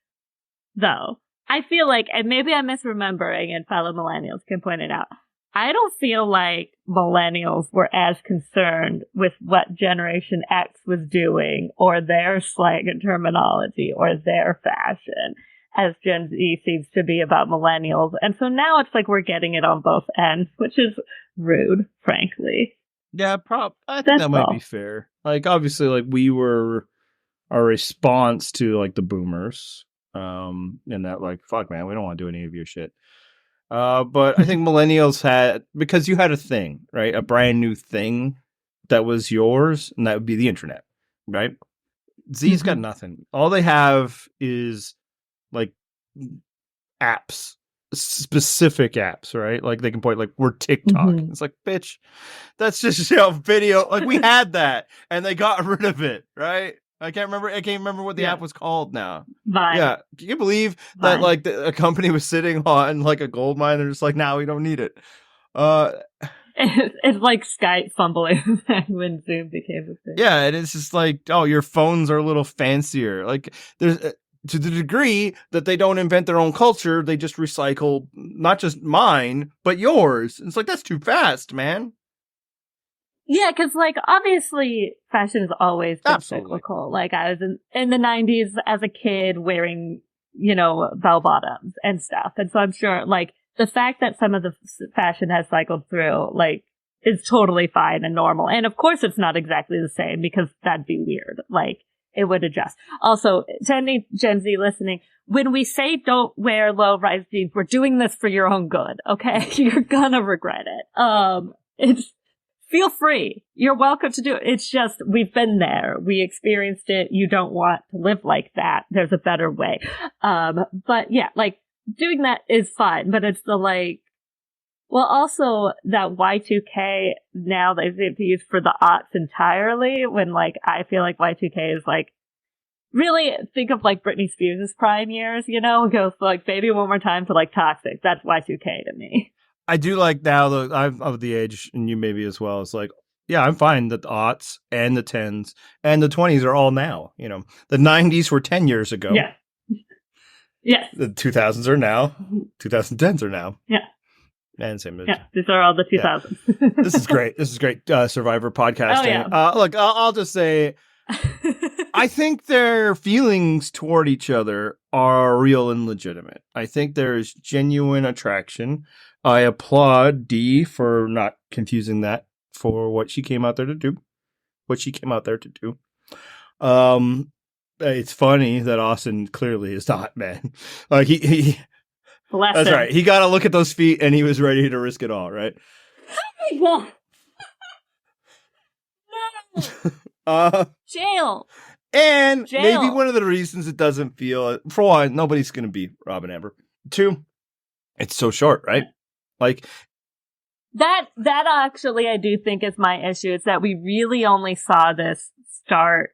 though, I feel like, and maybe I'm misremembering, and fellow millennials can point it out, I don't feel like millennials were as concerned with what Generation X was doing, or their slang and terminology, or their fashion, as Gen Z seems to be about millennials. And so now it's like we're getting it on both ends, which is rude, frankly. Yeah, I think that might be fair. Like, obviously, like, we were a response to, like, the boomers. And that, like, fuck, man, we don't want to do any of your shit. But I think millennials because you had a thing, right? A brand new thing that was yours, and that would be the internet, right? Z's got nothing. All they have is, like, apps, specific apps, right? Like, they can point, like, we're TikTok. It's like, bitch, that's just video. Like, we had that, and they got rid of it, right? I can't remember what the app was called now. Vine. Yeah. Can you believe that like a company was sitting on like a gold mine and just like, now we don't need it. It's like Skype fumbling back when Zoom became a thing. Yeah, and it's just like, oh, your phones are a little fancier. Like there's to the degree that they don't invent their own culture, they just recycle not just mine, but yours. It's like, that's too fast, man. Yeah, because, like, obviously, fashion has always been cyclical. Like, I was in the 90s as a kid wearing, bell-bottoms and stuff. And so I'm sure, like, the fact that some of the fashion has cycled through, like, is totally fine and normal. And, of course, it's not exactly the same because that'd be weird. Like, it would adjust. Also, to any Gen Z listening, when we say don't wear low-rise jeans, we're doing this for your own good, okay? You're gonna regret it. Feel free. You're welcome to do it. It's just, we've been there. We experienced it. You don't want to live like that. There's a better way. But yeah, like, doing that is fine, but it's the like, well, also that Y2K now they seem to use for the aughts entirely, when like, I feel like Y2K is like, really think of like Britney Spears' prime years, goes like Baby One More Time to like Toxic. That's Y2K to me. I do like now that I'm of the age, and you maybe as well. It's like, yeah, I'm fine that the aughts and the 10s and the 20s are all now. The 90s were 10 years ago. Yeah. Yes. The 2000s are now. 2010s are now. Yeah. And same as. Yeah, these are all the 2000s. Yeah. This is great. Survivor podcasting. Oh, yeah. Look, I'll just say, I think their feelings toward each other are real and legitimate. I think there's genuine attraction. I applaud Dee for not confusing that for what she came out there to do. It's funny that Austin clearly is not, man. Like he that's right. He got to look at those feet and he was ready to risk it all, right? Oh my God. No. Jail. And Jail. maybe one of the reasons it doesn't feel, for one, nobody's going to be Rob and Amber. Two, it's so short, right? Like that actually I do think is my issue. Is that we really only saw this start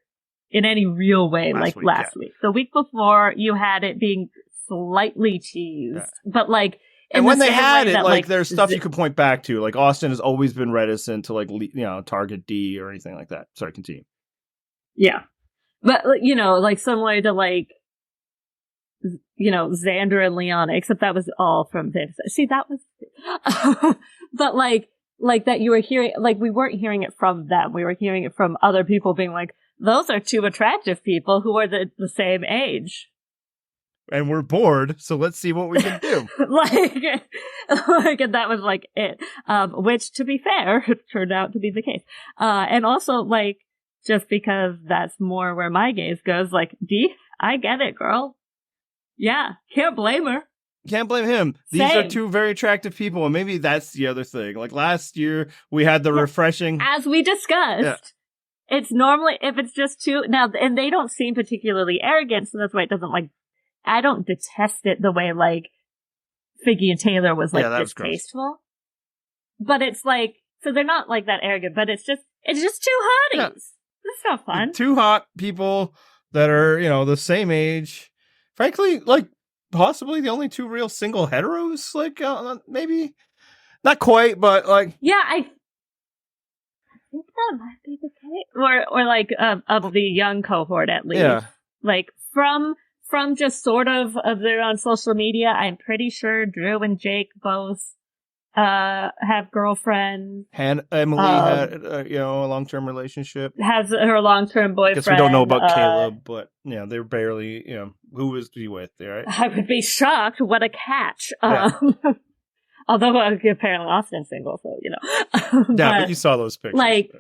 in any real way last week. The week before, you had it being slightly teased, but like. And when they had it, like there's stuff you could point back to. Like Austin has always been reticent to like target Dee or anything like that. Sorry, continue. Yeah, but like similar to like Xander and Leon, except that was all from Xander. See, that was, but like that you were hearing, like we weren't hearing it from them. We were hearing it from other people being like, those are two attractive people who are the same age. And we're bored, so let's see what we can do. And that was like it. Which, to be fair, turned out to be the case. And also, like, just because that's more where my gaze goes, like, Dee, I get it, girl. Yeah, can't blame her. Can't blame him. These are two very attractive people, and maybe that's the other thing. Like last year, we had the refreshing. As we discussed, it's normally, if it's just two, now, and they don't seem particularly arrogant, so that's why it doesn't like, I don't detest it the way, like, Figgy and Taylor was, like, distasteful. But it's, like, so they're not, like, that arrogant, but it's just two hotties. Yeah. That's not fun. Two hot people that are, the same age. Frankly, like, possibly the only two real single heteros, like, maybe. Not quite, but, like. Yeah, I think that might be the case. Or like, of the young cohort, at least. Yeah. Like, from just sort of their on social media, I'm pretty sure Drew and Jake both have girlfriends. Emily had a long-term relationship. Has her long-term boyfriend. I guess we don't know about Caleb, but they're barely. Who was he with? Right? I would be shocked. What a catch! Although apparently Austin's single, so but you saw those pictures. Like.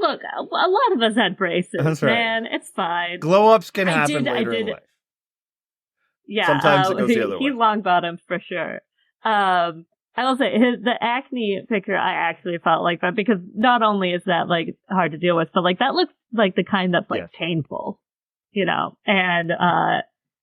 Look, a lot of us had braces, that's right. Man. It's fine. Glow-ups can happen later in life. Yeah. Sometimes it goes the other way. He's long bottomed for sure. I will say, the acne picture, I actually felt like that because not only is that, like, hard to deal with, but, like, that looks like the kind that's, like, painful, and,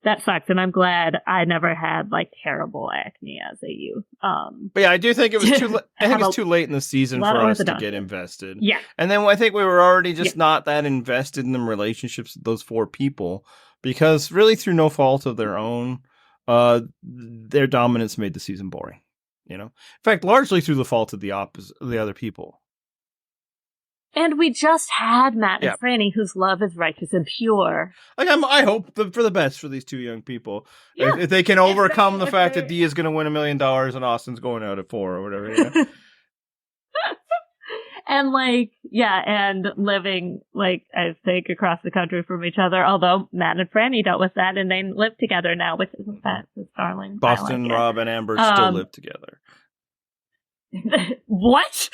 that sucks, and I'm glad I never had like terrible acne as a youth. But yeah, I do think it was too. I think it's too late in the season for us to get invested. Yeah, and then I think we were already just not that invested in the relationships of those four people because really through no fault of their own, their dominance made the season boring. In fact, largely through the fault of the other people. And we just had Matt and Franny, whose love is righteous and pure. Like I hope for the best for these two young people. Yeah. If they can overcome the fact that Dee is going to win $1 million and Austin's going out at 4 or whatever. And and living I think across the country from each other. Although Matt and Franny dealt with that, and they live together now, which isn't that darling. Boston, Rob, and Amber still live together. What?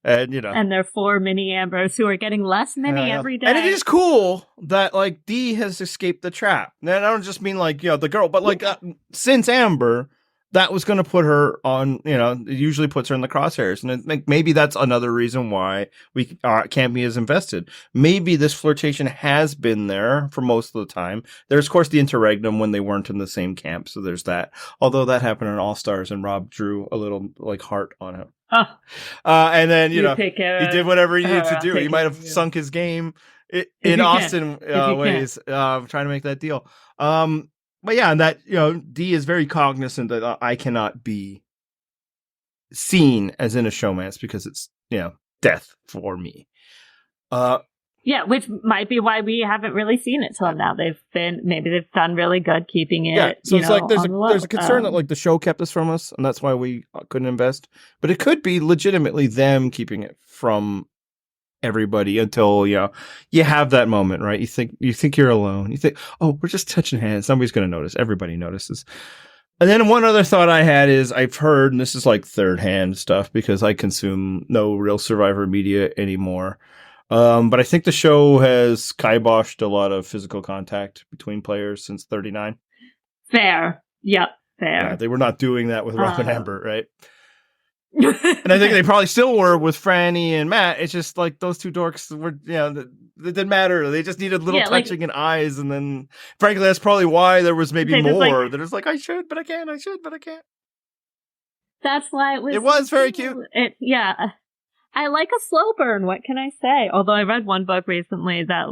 And and there are 4 mini Ambers who are getting less mini every day. And it is cool that Dee has escaped the trap. And I don't just mean the girl, but since Amber, that was going to put her on. It usually puts her in the crosshairs, and I think maybe that's another reason why we can't be as invested. Maybe this flirtation has been there for most of the time. There's of course the interregnum when they weren't in the same camp, so there's that. Although that happened in All Stars, and Rob drew a little heart on him. And then he did whatever he needed to do. He might have sunk his game in Austin ways, trying to make that deal. But yeah, and that Dee is very cognizant that I cannot be seen as in a showmance because it's death for me. Which might be why we haven't really seen it till now. Maybe they've done really good keeping it. Yeah, so it's there's a concern that the show kept this from us, and that's why we couldn't invest. But it could be legitimately them keeping it from everybody until you have that moment, right? You think you're alone. You think, oh, we're just touching hands. Nobody's going to notice. Everybody notices. And then one other thought I had is I've heard, and this is third hand stuff because I consume no real Survivor media anymore. But I think the show has kiboshed a lot of physical contact between players since 39. Fair. Yep. Fair. Yeah, they were not doing that with Rob and Amber, right? And I think they probably still were with Franny and Matt. It's just like those two dorks were, it didn't matter. They just needed little touching and eyes. And then, frankly, that's probably why there was maybe more. That was like, I should, but I can't. I should, but I can't. That's why it was. It was very cute. I like a slow burn. What can I say? Although I read one book recently that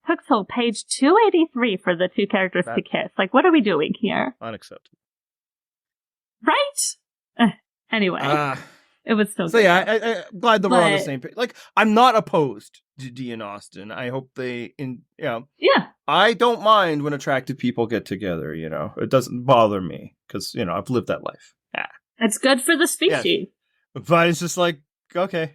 took till page 283 for the two characters to kiss. Like, what are we doing here? Unacceptable. Right? Anyway, it was still so good. Yeah, I'm glad that we're on the same page. Like, I'm not opposed to Dee and Austin. I hope Yeah. I don't mind when attractive people get together, It doesn't bother me because, I've lived that life. Yeah. It's good for the species. Yeah. But it's just like, okay,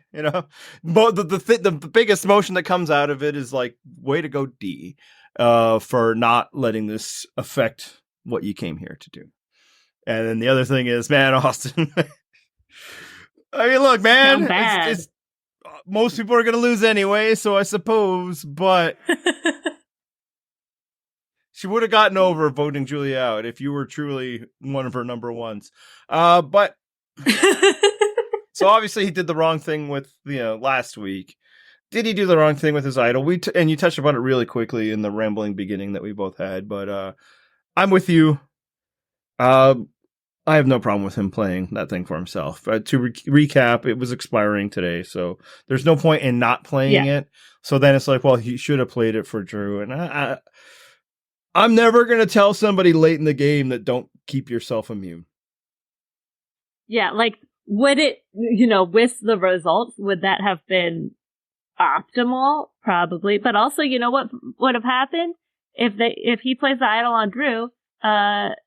but the biggest emotion that comes out of it is like, way to go, Dee, for not letting this affect what you came here to do. And then the other thing is, man, Austin. I mean, look, man, it's most people are going to lose anyway, so I suppose, but she would have gotten over voting Julia out if you were truly one of her number ones. But so obviously he did the wrong thing with, last week. Did he do the wrong thing with his idol? And you touched upon it really quickly in the rambling beginning that we both had, but I'm with you. I have no problem with him playing that thing for himself. To recap, it was expiring today, so there's no point in not playing it. So then it's like, well, he should have played it for Drew. And I'm never going to tell somebody late in the game that don't keep yourself immune. Yeah, would it, with the results, would that have been optimal? Probably. But also, what would have happened if he plays the idol on Drew?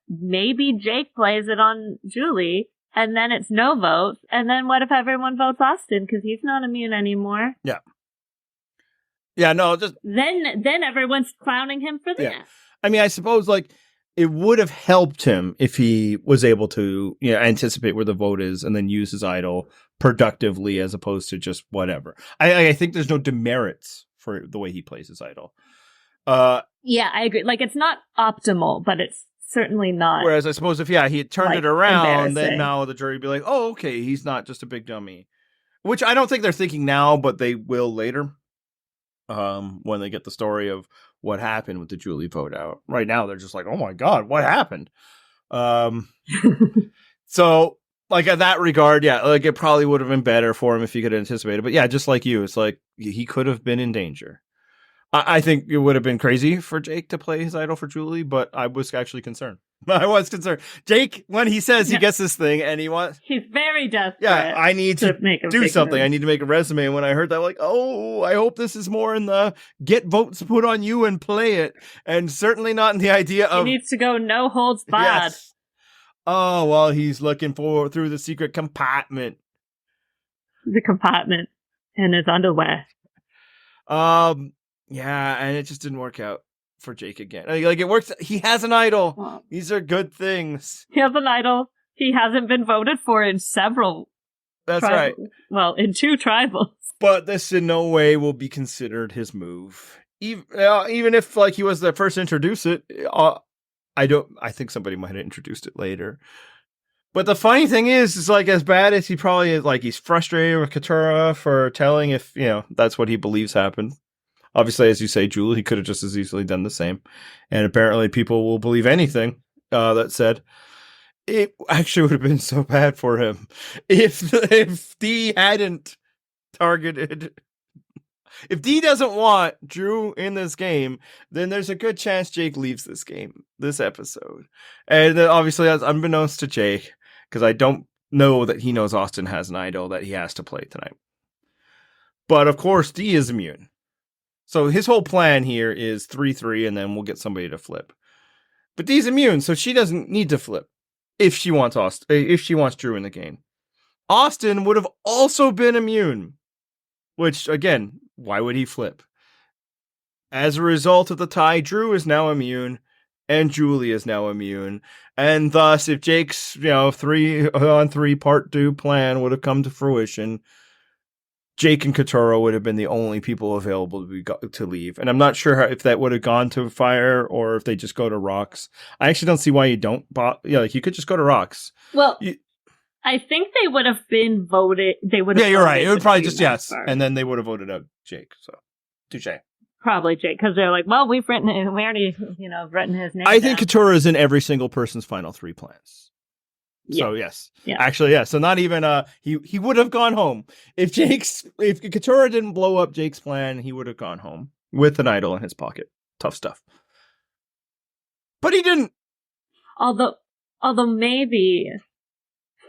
Maybe Jake plays it on Julie, and then it's no votes. And then what if everyone votes Austin because he's not immune anymore? Yeah. Yeah, no, just then everyone's clowning him for that. Yeah. I mean, I suppose it would have helped him if he was able to anticipate where the vote is and then use his idol productively as opposed to just whatever. I think there's no demerits for the way he plays his idol. Yeah, I agree. It's not optimal, but it's certainly not. Whereas I suppose if he had turned it around, then now the jury would be like, oh, okay, he's not just a big dummy. Which I don't think they're thinking now, but they will later. When they get the story of what happened with the Julie vote out. Right now they're just like, oh my God, what happened? So in that regard, it probably would have been better for him if he could anticipate it. But yeah, just like you, it's like he could have been in danger. I think it would have been crazy for Jake to play his idol for Julie, but I was actually concerned. I was concerned. Jake, when he says he gets this thing and he's very desperate. Yeah, I need to do something. I need to make a resume. And when I heard that, I hope this is more in the get votes put on you and play it. And certainly not in the idea of... He needs to go no holds barred. Yes. Oh, well, he's looking through the secret compartment. The compartment in his underwear. Yeah, and it just didn't work out for Jake again. It works. He has an idol. Well, these are good things. He has an idol. He hasn't been voted for in several. That's right. Well, in 2 tribals. But this in no way will be considered his move. Even if he was the first to introduce it, I think somebody might have introduced it later. But the funny thing is as bad as he probably is, he's frustrated with Katura for telling if that's what he believes happened. Obviously, as you say, Julie, he could have just as easily done the same. And apparently people will believe anything that's said. It actually would have been so bad for him if Dee hadn't targeted. If Dee doesn't want Drew in this game, then there's a good chance Jake leaves this episode. And obviously, that's unbeknownst to Jake, because I don't know that he knows Austin has an idol that he has to play tonight. But of course, Dee is immune. So his whole plan here is 3-3, and then we'll get somebody to flip. But Dee's immune, so she doesn't need to flip if she wants Drew in the game. Austin would have also been immune, which again, why would he flip? As a result of the tie, Drew is now immune, and Julie is now immune, and thus, if Jake's 3-on-3 part 2 plan would have come to fruition, Jake and Katura would have been the only people available to leave. And I'm not sure if that would have gone to fire or if they just go to rocks. I actually don't see why you don't. You could just go to rocks. Well, I think they would have been voted. They would have. Yeah, you're right. It would probably just yes, and then they would have voted out Jake. So, touche. Probably Jake, because they're like, well, we already, written his name. I think Katurah is in every single person's final 3 plans. Yeah. So yes, yeah. Actually, yeah. So not even he would have gone home if Katurah didn't blow up Jake's plan. He would have gone home with an idol in his pocket. Tough stuff. But he didn't. Although maybe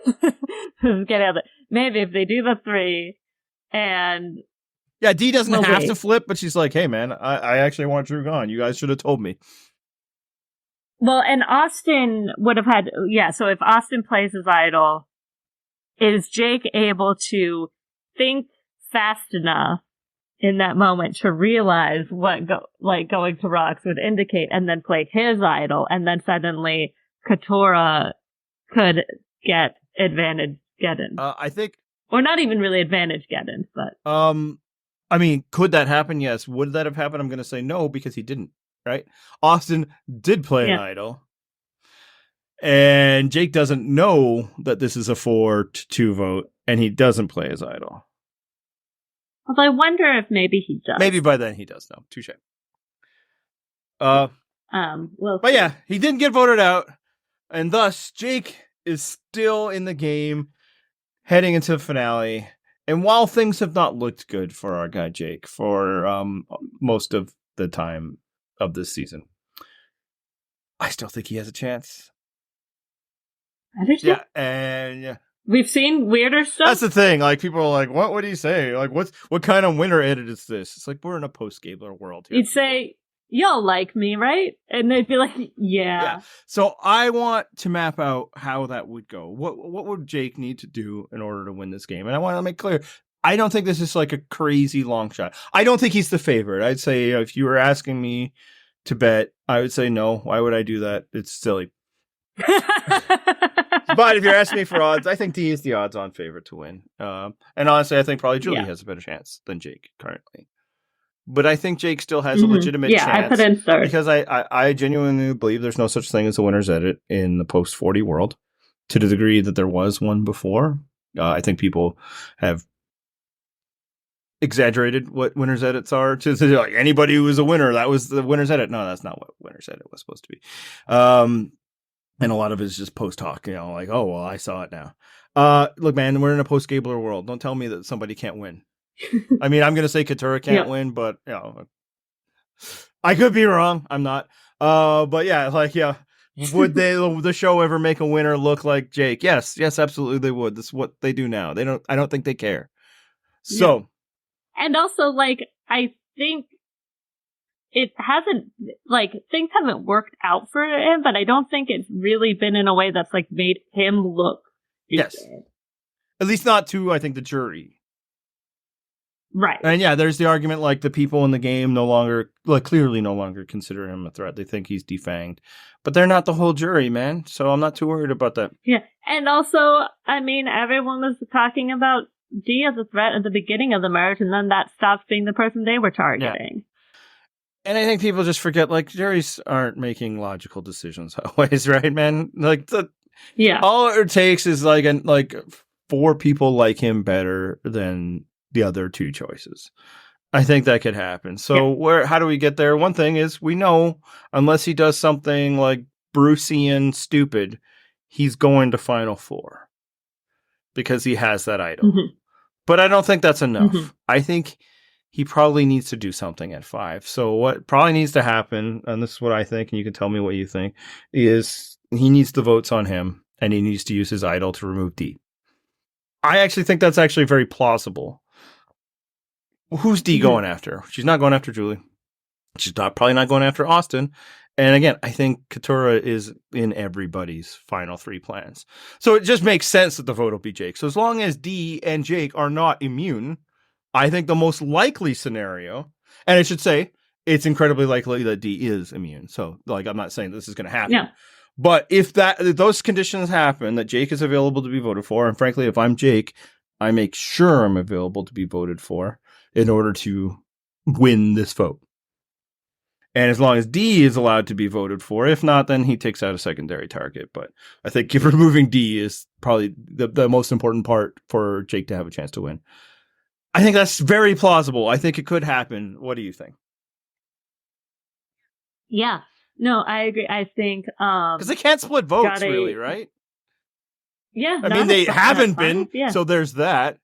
get out of it. Maybe if they do the 3 and yeah, Dee doesn't have to flip, but she's like, hey man, I actually want Drew gone. You guys should have told me. Well, and Austin would have had, so if Austin plays his idol, is Jake able to think fast enough in that moment to realize what going to rocks would indicate, and then play his idol, and then suddenly Katurah could get advantage get-in. I think... Or not even really advantage get-in, but... I mean, could that happen? Yes. Would that have happened? I'm going to say no, because he didn't. Right? Austin did play an idol. And Jake doesn't know that this is a 4-2 vote, and he doesn't play his idol. Although I wonder if maybe he does. Maybe by then he does know. Touche. Well, but yeah, he didn't get voted out, and thus Jake is still in the game heading into the finale. And while things have not looked good for our guy Jake for most of the time of this season, I still think he has a chance. I do too. Yeah, and yeah. We've seen weirder stuff. That's the thing. Like, people are like, what would he say? Like, what kind of winner edit is this? It's like, we're in a post-Gabler world here. He'd say, y'all like me, right? And they'd be like, yeah. So I want to map out how that would go. What would Jake need to do in order to win this game? And I want to make clear, I don't think this is like a crazy long shot. I don't think he's the favorite. I'd say if you were asking me to bet, I would say no. Why would I do that? It's silly. But if you're asking me for odds, I think Dee is the odds-on favorite to win. And honestly, I think probably Julie has a better chance than Jake currently. But I think Jake still has a legitimate chance. Yeah, I put in third. Because I genuinely believe there's no such thing as a winner's edit in the post-40 world, to the degree that there was one before. I think people have exaggerated what winner's edits are to say, like, anybody who was a winner, that was the winner's edit. No, that's not what winner's edit was supposed to be. And a lot of it is just post hoc, like, oh, well, I saw it now. Look, man, we're in a post-Gabler world. Don't tell me that somebody can't win. I mean, I'm going to say Katurah can't win, but, I could be wrong. I'm not. But yeah, would the show ever make a winner look like Jake? Yes, absolutely they would. This is what they do now. I don't think they care. So. And also, I think it hasn't, things haven't worked out for him, but I don't think it's really been in a way that's, made him look stupid. Yes. At least not to, I think, the jury. Right. And yeah, there's the argument, the people in the game clearly no longer consider him a threat. They think he's defanged. But they're not the whole jury, man. So I'm not too worried about that. Yeah. And also, I mean, everyone was talking about Dee as a threat at the beginning of the marriage, and then that stops being the person they were targeting. Yeah. And I think people just forget, juries aren't making logical decisions always, right, man? All it takes is, 4 people like him better than the other 2 choices. I think that could happen. So how do we get there? One thing is, we know, unless he does something Bruceian stupid, he's going to Final 4. Because he has that idol. Mm-hmm. But I don't think that's enough. Mm-hmm. I think he probably needs to do something at 5. So what probably needs to happen, and this is what I think, and you can tell me what you think, is he needs the votes on him, and he needs to use his idol to remove Dee. I actually think that's actually very plausible. Who's Dee going after? She's not going after Julie. She's probably not going after Austin. And again, I think Katurah is in everybody's final 3 plans. So it just makes sense that the vote will be Jake. So as long as Dee and Jake are not immune, I think the most likely scenario, and I should say, it's incredibly likely that Dee is immune. So I'm not saying this is going to happen. Yeah. But if those conditions happen, that Jake is available to be voted for, and frankly, if I'm Jake, I make sure I'm available to be voted for in order to win this vote. And as long as D is allowed to be voted for, if not, then he takes out a secondary target. But I think removing D is probably the most important part for Jake to have a chance to win. I think that's very plausible. I think it could happen. What do you think? Yeah. No, I agree. I think because they can't split votes, really, right? Yeah. I mean, they haven't been, so there's that.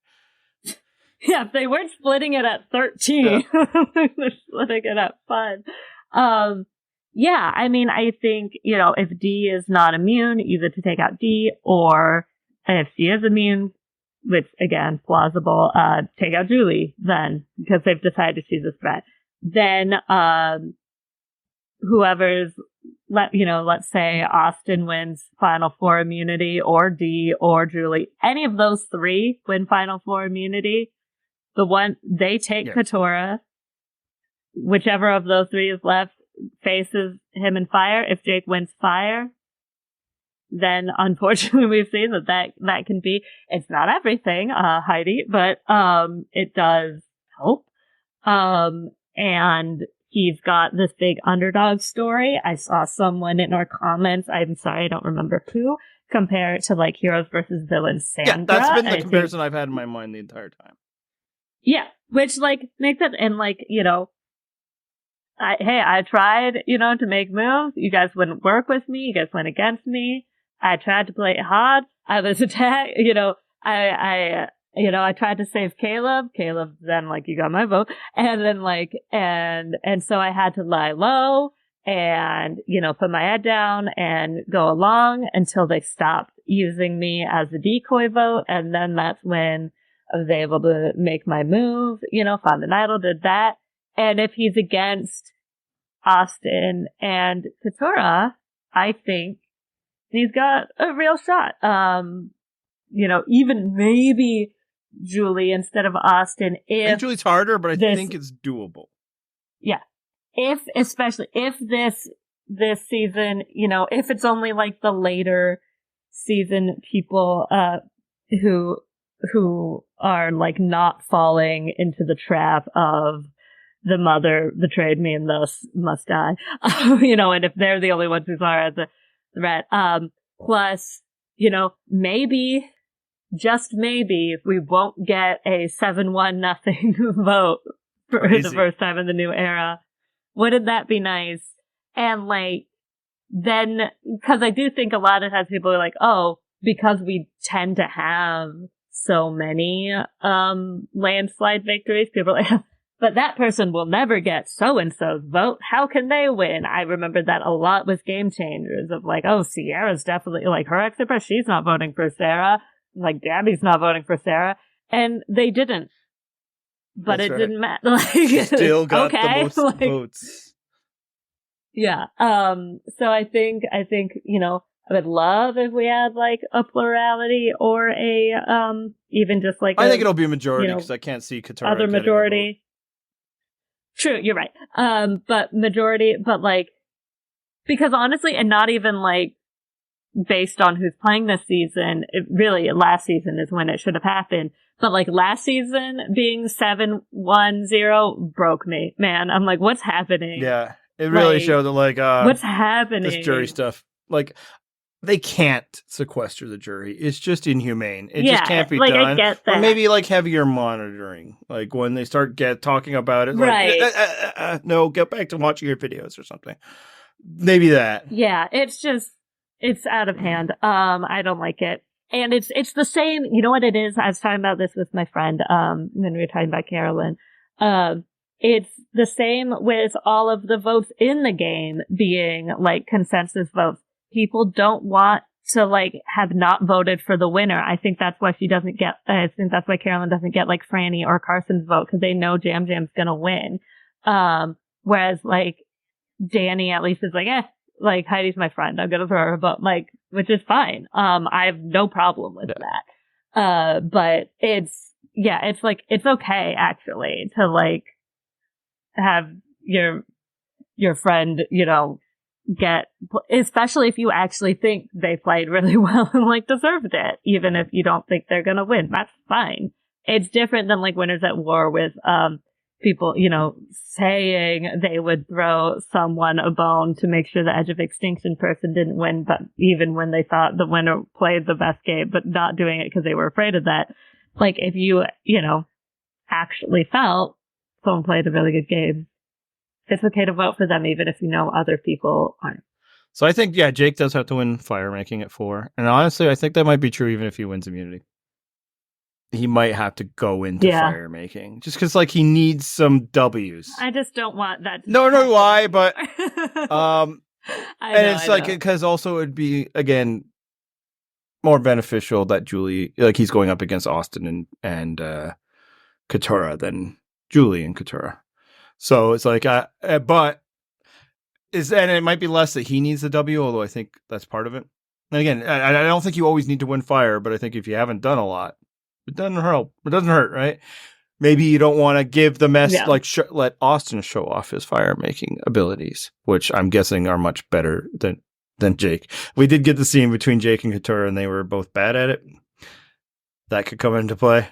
Yeah, if they weren't splitting it at 13, they're splitting it at 5. Yeah, I mean, I think, if D is not immune, either to take out D, or if she is immune, which, again, plausible, take out Julie then, because they've decided she's a threat. Then, whoever's, let's say Austin wins Final Four immunity, or D, or Julie. Any of those 3 win Final Four immunity. The one, they take Katurah. Whichever of those 3 is left faces him in fire. If Jake wins fire, then unfortunately we've seen that can be, it's not everything, Heidi, but it does help. And he's got this big underdog story. I saw someone in our comments, I'm sorry, I don't remember who, compare it to like heroes versus villains Sandra. Yeah, that's been the comparison I've had in my mind the entire time. Yeah, which makes sense. And I tried, to make moves. You guys wouldn't work with me. You guys went against me. I tried to play it hard. I was attacked. I tried to save Caleb. Caleb then you got my vote. And then and so I had to lie low and, put my head down and go along until they stopped using me as a decoy vote. And then that's when I was able to make my move, found an idol, did that. And if he's against Austin and Katurah, I think he's got a real shot. Even maybe Julie instead of Austin. I think Julie's harder, but I think it's doable. Yeah. Especially if this season, if it's only the later season people, who are not falling into the trap of the mother betrayed me and thus must die. And if they're the only ones who saw her as a threat. Plus, maybe, just maybe, we won't get a 7-1 nothing vote for the first time in the new era. Wouldn't that be nice? And then, because I do think a lot of times people are like, oh, because we tend to have so many landslide victories, people are like, but that person will never get so-and-so's vote. How can they win? I remember that a lot with Game Changers of oh, Sierra's definitely, her exit press, she's not voting for Sarah. Gabby's not voting for Sarah. And they didn't. But it didn't matter. Still got the most votes. Yeah. So I think, I would love if we had a plurality or a, even just I think it'll be a majority because I can't see Katurah other majority. True, you're right. But majority, but because honestly, and not even based on who's playing this season, last season is when it should have happened. But last season being 7-1-0 broke me, man. I'm what's happening? Yeah, it really showed that what's happening? This jury stuff, they can't sequester the jury. It's just inhumane. It just can't be done. I get that. Or maybe heavier monitoring. When they start talking about it, right. No, get back to watching your videos or something. Maybe that. Yeah, it's out of hand. I don't like it. And it's the same, you know what it is? I was talking about this with my friend, when we were talking about Carolyn. It's the same with all of the votes in the game being consensus votes. People don't want to have not voted for the winner. I think that's why I think that's why Carolyn doesn't get Franny or Carson's vote, because they know Jam Jam's gonna win. Whereas Danny at least is Heidi's my friend, I'm gonna throw her a vote, which is fine. I have no problem with that. But it's okay actually to have your friend, get, especially if you actually think they played really well and deserved it, even if you don't think they're gonna win. That's fine. It's different than Winners at War with people, saying they would throw someone a bone to make sure the Edge of Extinction person didn't win, but even when they thought the winner played the best game, but not doing it because they were afraid of that. Like, if you, actually felt someone played a really good game, it's okay to vote for them, even if other people aren't. So I think, Jake does have to win fire ranking at 4. And honestly, I think that might be true even if he wins immunity. He might have to go into fire making just because, like, he needs some W's. I just don't want that. No, why? But and it's like because also it'd be again more beneficial that Julie, like, he's going up against Austin and Katurah than Julie and Katurah. So it's like, but and it might be less that he needs the W, although I think that's part of it. And again, I don't think you always need to win fire, but I think if you haven't done a lot, it doesn't help. It doesn't hurt, right? Maybe you don't want to give the mess, let Austin show off his fire making abilities, which I'm guessing are much better than Jake. We did get the scene between Jake and Katurah, and they were both bad at it. That could come into play.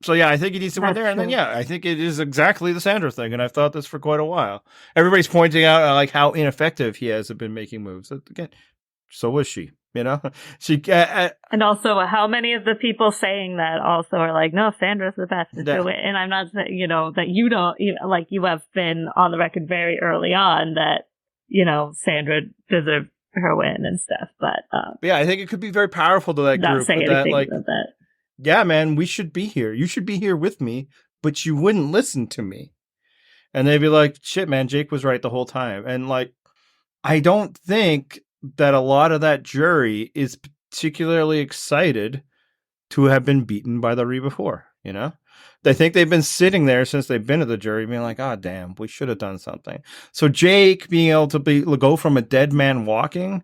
So I think he needs to win there, and then I think it is exactly the Sandra thing, and I've thought this for quite a while. Everybody's pointing out like how ineffective he has been making moves. Again, so was she. She and also how many of the people saying that also are like, no, Sandra's the best. And I'm not saying that you don't like, you have been on the record very early on that Sandra deserved her win and stuff. But I think it could be very powerful to that group. Saying anything about that. Yeah, man, we should be here. You should be here with me, but you wouldn't listen to me. And they'd be like, shit, man, Jake was right the whole time. And like, I don't think that a lot of that jury is particularly excited to have been beaten by the Reba 4, They think they've been sitting there since they've been at the jury being like, oh, damn, we should have done something. So Jake being able to go from a dead man walking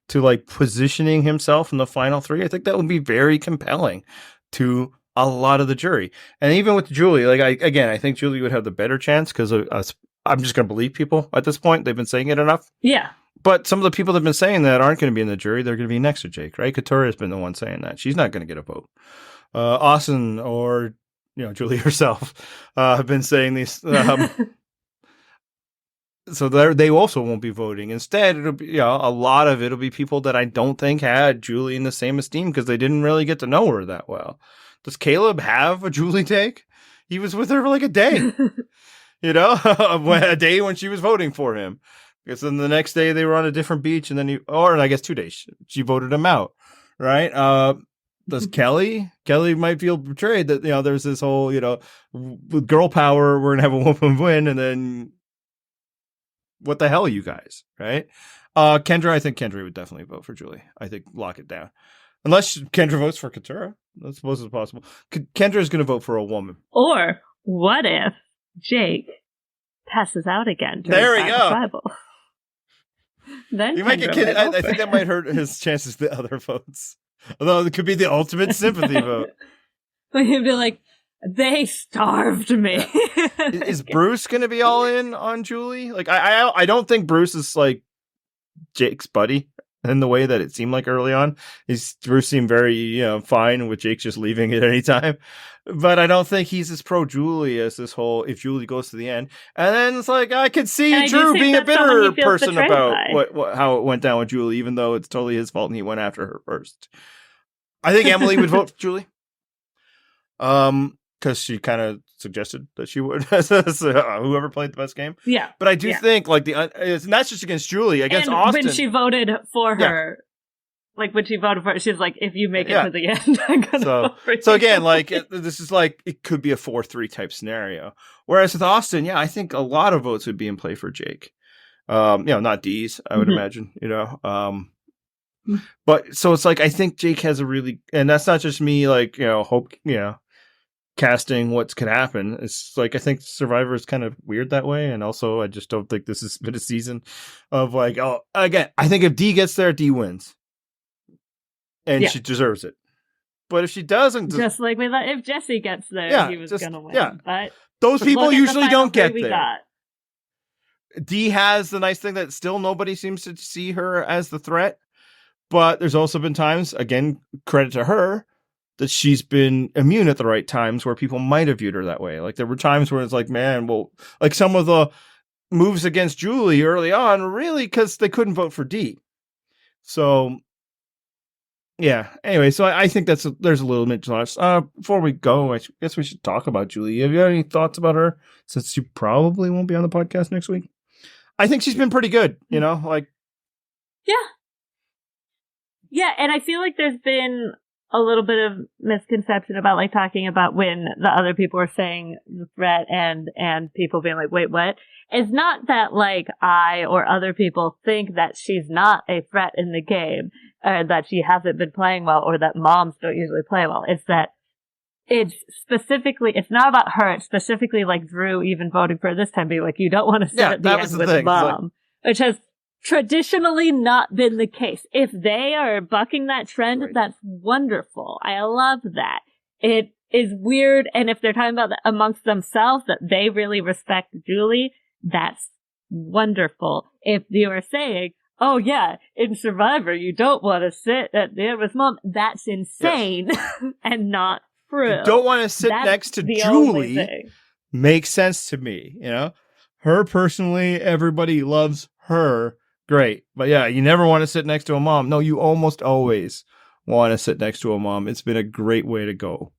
to like positioning himself in the final 3, I think that would be very compelling to a lot of the jury. And even with Julie, like I think Julie would have the better chance because I'm just going to believe people at this point. They've been saying it enough. Yeah. But some of the people that have been saying that aren't going to be in the jury. They're going to be next to Jake, right? Katurah has been the one saying that. She's not going to get a vote. Austin or, Julie herself have been saying these. So they also won't be voting. Instead, it'll be, a lot of it'll be people that I don't think had Julie in the same esteem because they didn't really get to know her that well. Does Caleb have a Julie take? He was with her for like a day, a day when she was voting for him. Because then the next day they were on a different beach, and then I guess 2 days, she voted him out, right? Does Kelly might feel betrayed that, there's this whole, with girl power, we're going to have a woman win, and then what the hell, you guys, right? Kendra, I think Kendra would definitely vote for Julie. I think lock it down. Unless Kendra votes for Katurah. I suppose it's possible. Kendra's going to vote for a woman. Or what if Jake passes out again? There we go. Tribal? Then you might get kidded. I think that might hurt his chances of the other votes. Although it could be the ultimate sympathy vote. He'd be like, they starved me. Is Bruce going to be all in on Julie? Like, I don't think Bruce is like Jake's buddy in the way that it seemed like early on. Bruce seemed very, fine with Jake just leaving at any time. But I don't think he's as pro Julie as this whole, if Julie goes to the end. And then it's like, I could see Drew being a bitter person about how it went down with Julie, even though it's totally his fault and he went after her first. I think Emily would vote for Julie. Because she kind of suggested that she would, whoever played the best game. Yeah. But I do think, like, it's not just against Julie, against Austin. When she voted for her, she's like, if you make it to the end, I'm going to vote for you. So again, like, this is like, it could be a 4-3 type scenario. Whereas with Austin, I think a lot of votes would be in play for Jake. Not Dee's, I would imagine, But, so it's like, I think Jake has a really, and that's not just me, like, hope, casting what could happen. It's like, I think Survivor is kind of weird that way, and also I just don't think this has been a season of like, again, I think if Dee gets there, Dee wins, and she deserves it. But if she doesn't, just like if Jesse gets there, he was gonna win. Yeah, but those people usually don't get there. Dee has the nice thing that still nobody seems to see her as the threat, but there's also been times, again, credit to her, that she's been immune at the right times where people might have viewed her that way. Like there were times where it's like, man, well, like some of the moves against Julie early on, really, because they couldn't vote for Dee. So, yeah. Anyway, so I think there's a little bit to us. Before we go, I guess we should talk about Julie. Have you got any thoughts about her, since she probably won't be on the podcast next week? I think she's been pretty good, like. Yeah, and I feel like there's been a little bit of misconception about like talking about when the other people are saying the threat and people being like, wait, what? It's not that like I or other people think that she's not a threat in the game, or that she hasn't been playing well, or that moms don't usually play well. It's that it's not about her. It's specifically like Drew even voting for her this time, being like, you don't want to sit at the end with mom, which has traditionally not been the case. If they are bucking that trend, right, that's wonderful. I love that. It is weird, and if they're talking about that amongst themselves, that they really respect Julie, that's wonderful. If you are saying, oh yeah, in Survivor, you don't want to sit at the end with mom, that's insane. Yes. And not true. You don't want to sit next to Julie. Makes sense to me, Her personally, everybody loves her. Great. But yeah, you never want to sit next to a mom. No, you almost always want to sit next to a mom. It's been a great way to go.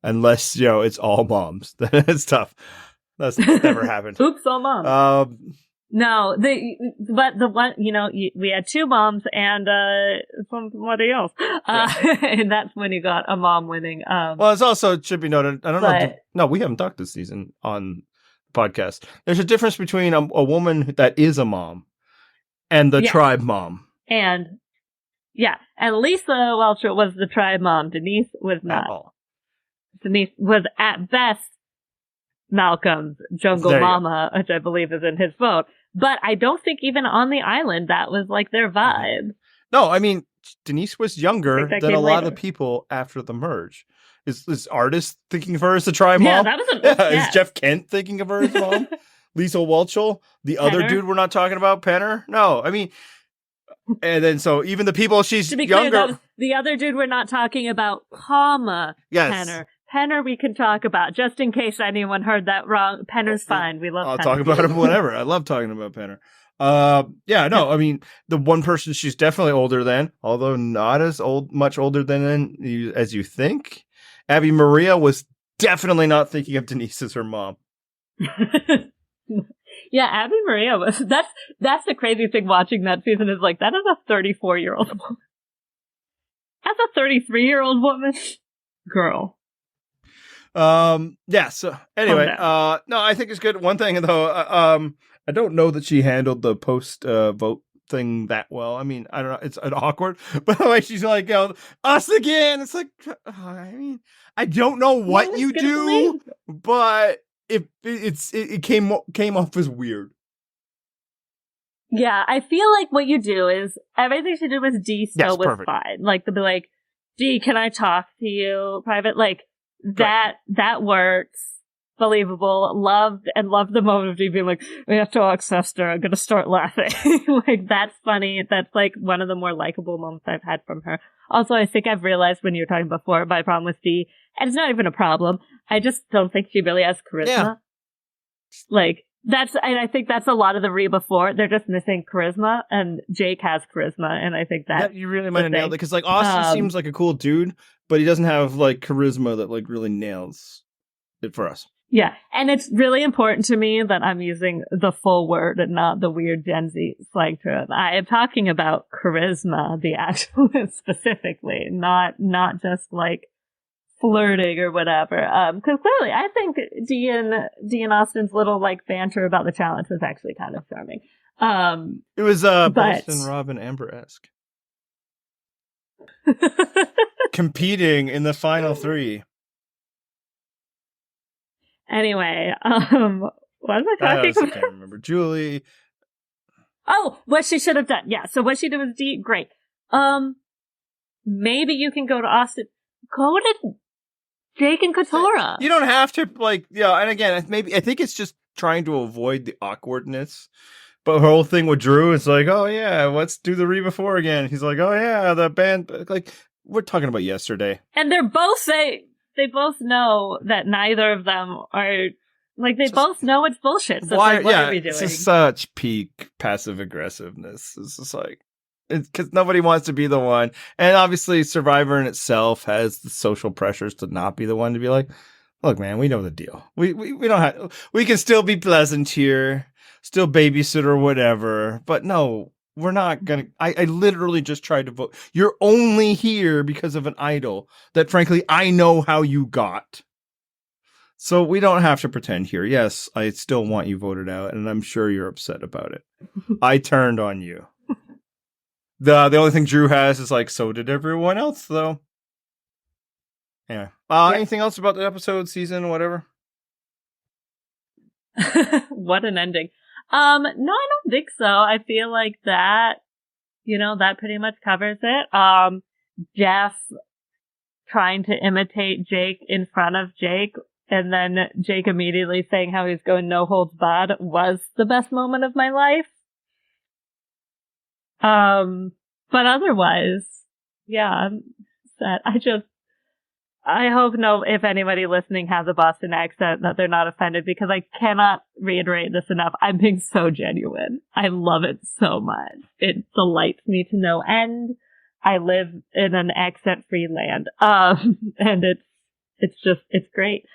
Unless, it's all moms. It's tough. That's never happened. Oops, all moms. No, but the one, we had two moms and somebody else. And that's when you got a mom winning. Well, it should be noted, I don't know. No, we haven't talked this season on the podcast. There's a difference between a woman that is a mom and the tribe mom. And Lisa Welch was the tribe mom. Denise was not. At all. Denise was at best Malcolm's jungle mama, which I believe is in his vote. But I don't think even on the island that was like their vibe. No, I mean, Denise was younger than a lot of the people after the merge. Is Artist thinking of her as the tribe mom? That was Is Jeff Kent thinking of her as mom? Lisa Welchel, the other dude we're not talking about, Penner? No, I mean, and then so even the people she's to be younger. Clear, the other dude we're not talking about, Penner. Penner we can talk about, just in case anyone heard that wrong. Penner's fine. We love Penner. I'll talk about him whenever. I love talking about Penner. I mean, the one person she's definitely older than, although not as much older than as you think. Abby Maria was definitely not thinking of Denise as her mom. Yeah, Abby Maria was. That's the crazy thing watching that season is like, that is a 34-year-old woman. That's a 33-year-old woman. Girl. Yeah, so anyway, no, I think it's good. One thing though, I don't know that she handled the post vote thing that well. I mean, I don't know, it's awkward, but the way she's like, us again. It's like, I mean, I don't know what you do, but it came off as weird. Yeah, I feel like what you do is everything she did with Dee still was perfect. Fine. Like to be like, Dee, can I talk to you private? Like that works. Believable. Loved the moment of Dee being like, we have to access her. I'm gonna start laughing. Like that's funny. That's like one of the more likable moments I've had from her. Also, I think I've realized when you were talking before my problem with Dee, and it's not even a problem. I just don't think she really has charisma. Yeah. Like and I think that's a lot of the Reba 4. They're just missing charisma, and Jake has charisma, and I think that you really might have nailed it because like Austin seems like a cool dude, but he doesn't have like charisma that like really nails it for us. Yeah, and it's really important to me that I'm using the full word and not the weird Gen Z slang term. I am talking about charisma, the actual specifically, not just like flirting or whatever. Because clearly, I think Dee and Austin's little like banter about the challenge was actually kind of charming. It was Boston Rob and Amber-esque. Competing in the final 3. Anyway, what was I talking about? I can't remember. Julie. Oh, what she should have done. Yeah, so what she did was Dee. Great. Maybe you can go to Austin. Go to Jake and Katora. You don't have to, like, and again, I think it's just trying to avoid the awkwardness. But her whole thing with Drew is like, oh yeah, let's do the Reba 4 again. He's like, oh yeah, the band, like, we're talking about yesterday. And they both know that neither of them are, like, they both know it's bullshit. So what are we doing? It's just such peak passive aggressiveness. It's just like, because nobody wants to be the one. And obviously Survivor in itself has the social pressures to not be the one to be like, look, man, we know the deal. We don't have, we can still be pleasant here, still babysit or whatever. But no, we're not going to. I literally just tried to vote. You're only here because of an idol that, frankly, I know how you got. So we don't have to pretend here. Yes, I still want you voted out, and I'm sure you're upset about it. I turned on you. The only thing Drew has is like, so did everyone else, though. Yeah. Anything else about the episode, season, whatever? What an ending. No, I don't think so. I feel like that, that pretty much covers it. Jeff trying to imitate Jake in front of Jake, and then Jake immediately saying how he's going no holds barred was the best moment of my life. But otherwise, yeah, I'm sad. I hope if anybody listening has a Boston accent, that they're not offended, because I cannot reiterate this enough. I'm being so genuine. I love it so much. It delights me to no end. I live in an accent-free land. And it's great.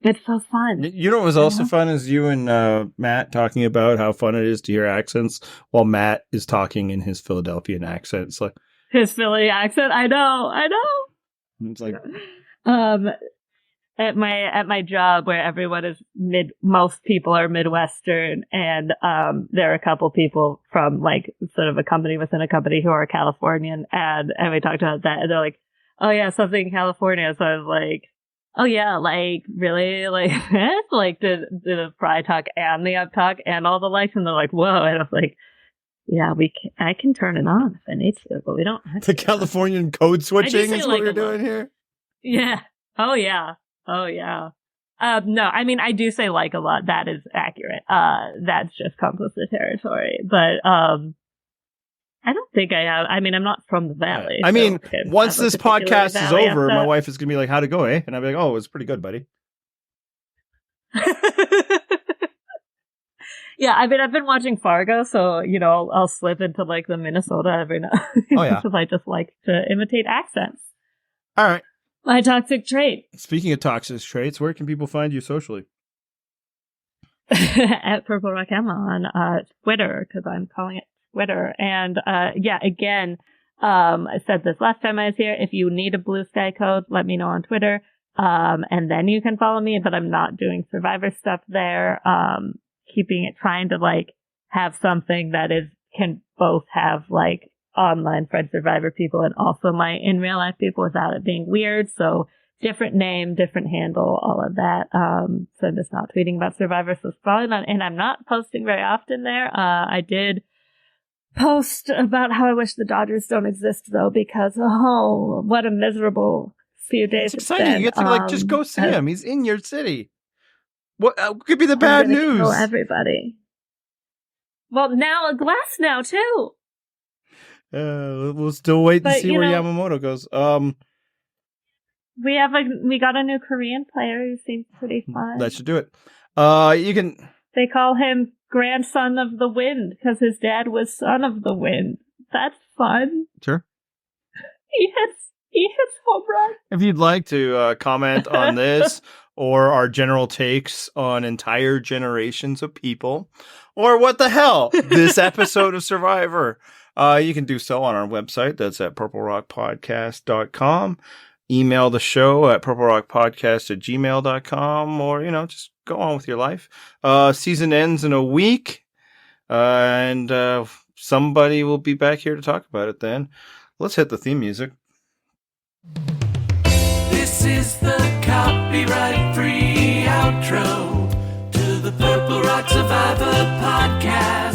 It's so fun. You know what was also fun is you and Matt talking about how fun it is to hear accents while Matt is talking in his Philadelphian accent. It's like his Philly accent. I know. It's like at my job where everyone is most people are Midwestern, and there are a couple people from like sort of a company within a company who are Californian, and we talked about that, and they're like, oh yeah, something in California. So I was like, oh yeah, like really, like like the fry talk and the up talk and all the likes, and they're like, whoa, and I was like, yeah, I can turn it on if I need to, but we don't have the Californian code switching is what we're doing here. Yeah. Oh yeah. No, I mean, I do say like a lot. That is accurate. That's just complicit territory. But I don't think I have. I mean, I'm not from the Valley. I mean, once this podcast is over, my wife is gonna be like, "How'd it go, eh?" And I'll be like, "Oh, it was pretty good, buddy." Yeah, I mean, I've been watching Fargo, so, I'll slip into, like, the Minnesota every now and then. Oh, yeah. Because I just like to imitate accents. All right. My toxic trait. Speaking of toxic traits, where can people find you socially? At Purple Rock Emma on Twitter, because I'm calling it Twitter. And, again, I said this last time I was here. If you need a Blue Sky code, let me know on Twitter. And then you can follow me, but I'm not doing Survivor stuff there. Trying to like have something that can both have like online Fred Survivor people and also my in real life people without it being weird. So different name, different handle, all of that. So I'm just not tweeting about Survivor. So it's probably not, and I'm not posting very often there. I did post about how I wish the Dodgers don't exist though, because what a miserable few days. It's exciting. You get to like just go see him. He's in your city. What could be the bad news? Kill everybody. Well, now a glass now too. We'll still wait and see where Yamamoto goes. We got a new Korean player who seems pretty fun. That should do it. You can. They call him Grandson of the Wind because his dad was Son of the Wind. That's fun. Sure. He hits home run. If you'd like to comment on this or our general takes on entire generations of people, or what the hell, this episode of Survivor, you can do so on our website. That's at purplerockpodcast.com. Email the show at purplerockpodcast@gmail.com, or, just go on with your life. Season ends in a week, and somebody will be back here to talk about it then. Let's hit the theme music. This is the copyright-free outro to the Purple Rock Survivor podcast.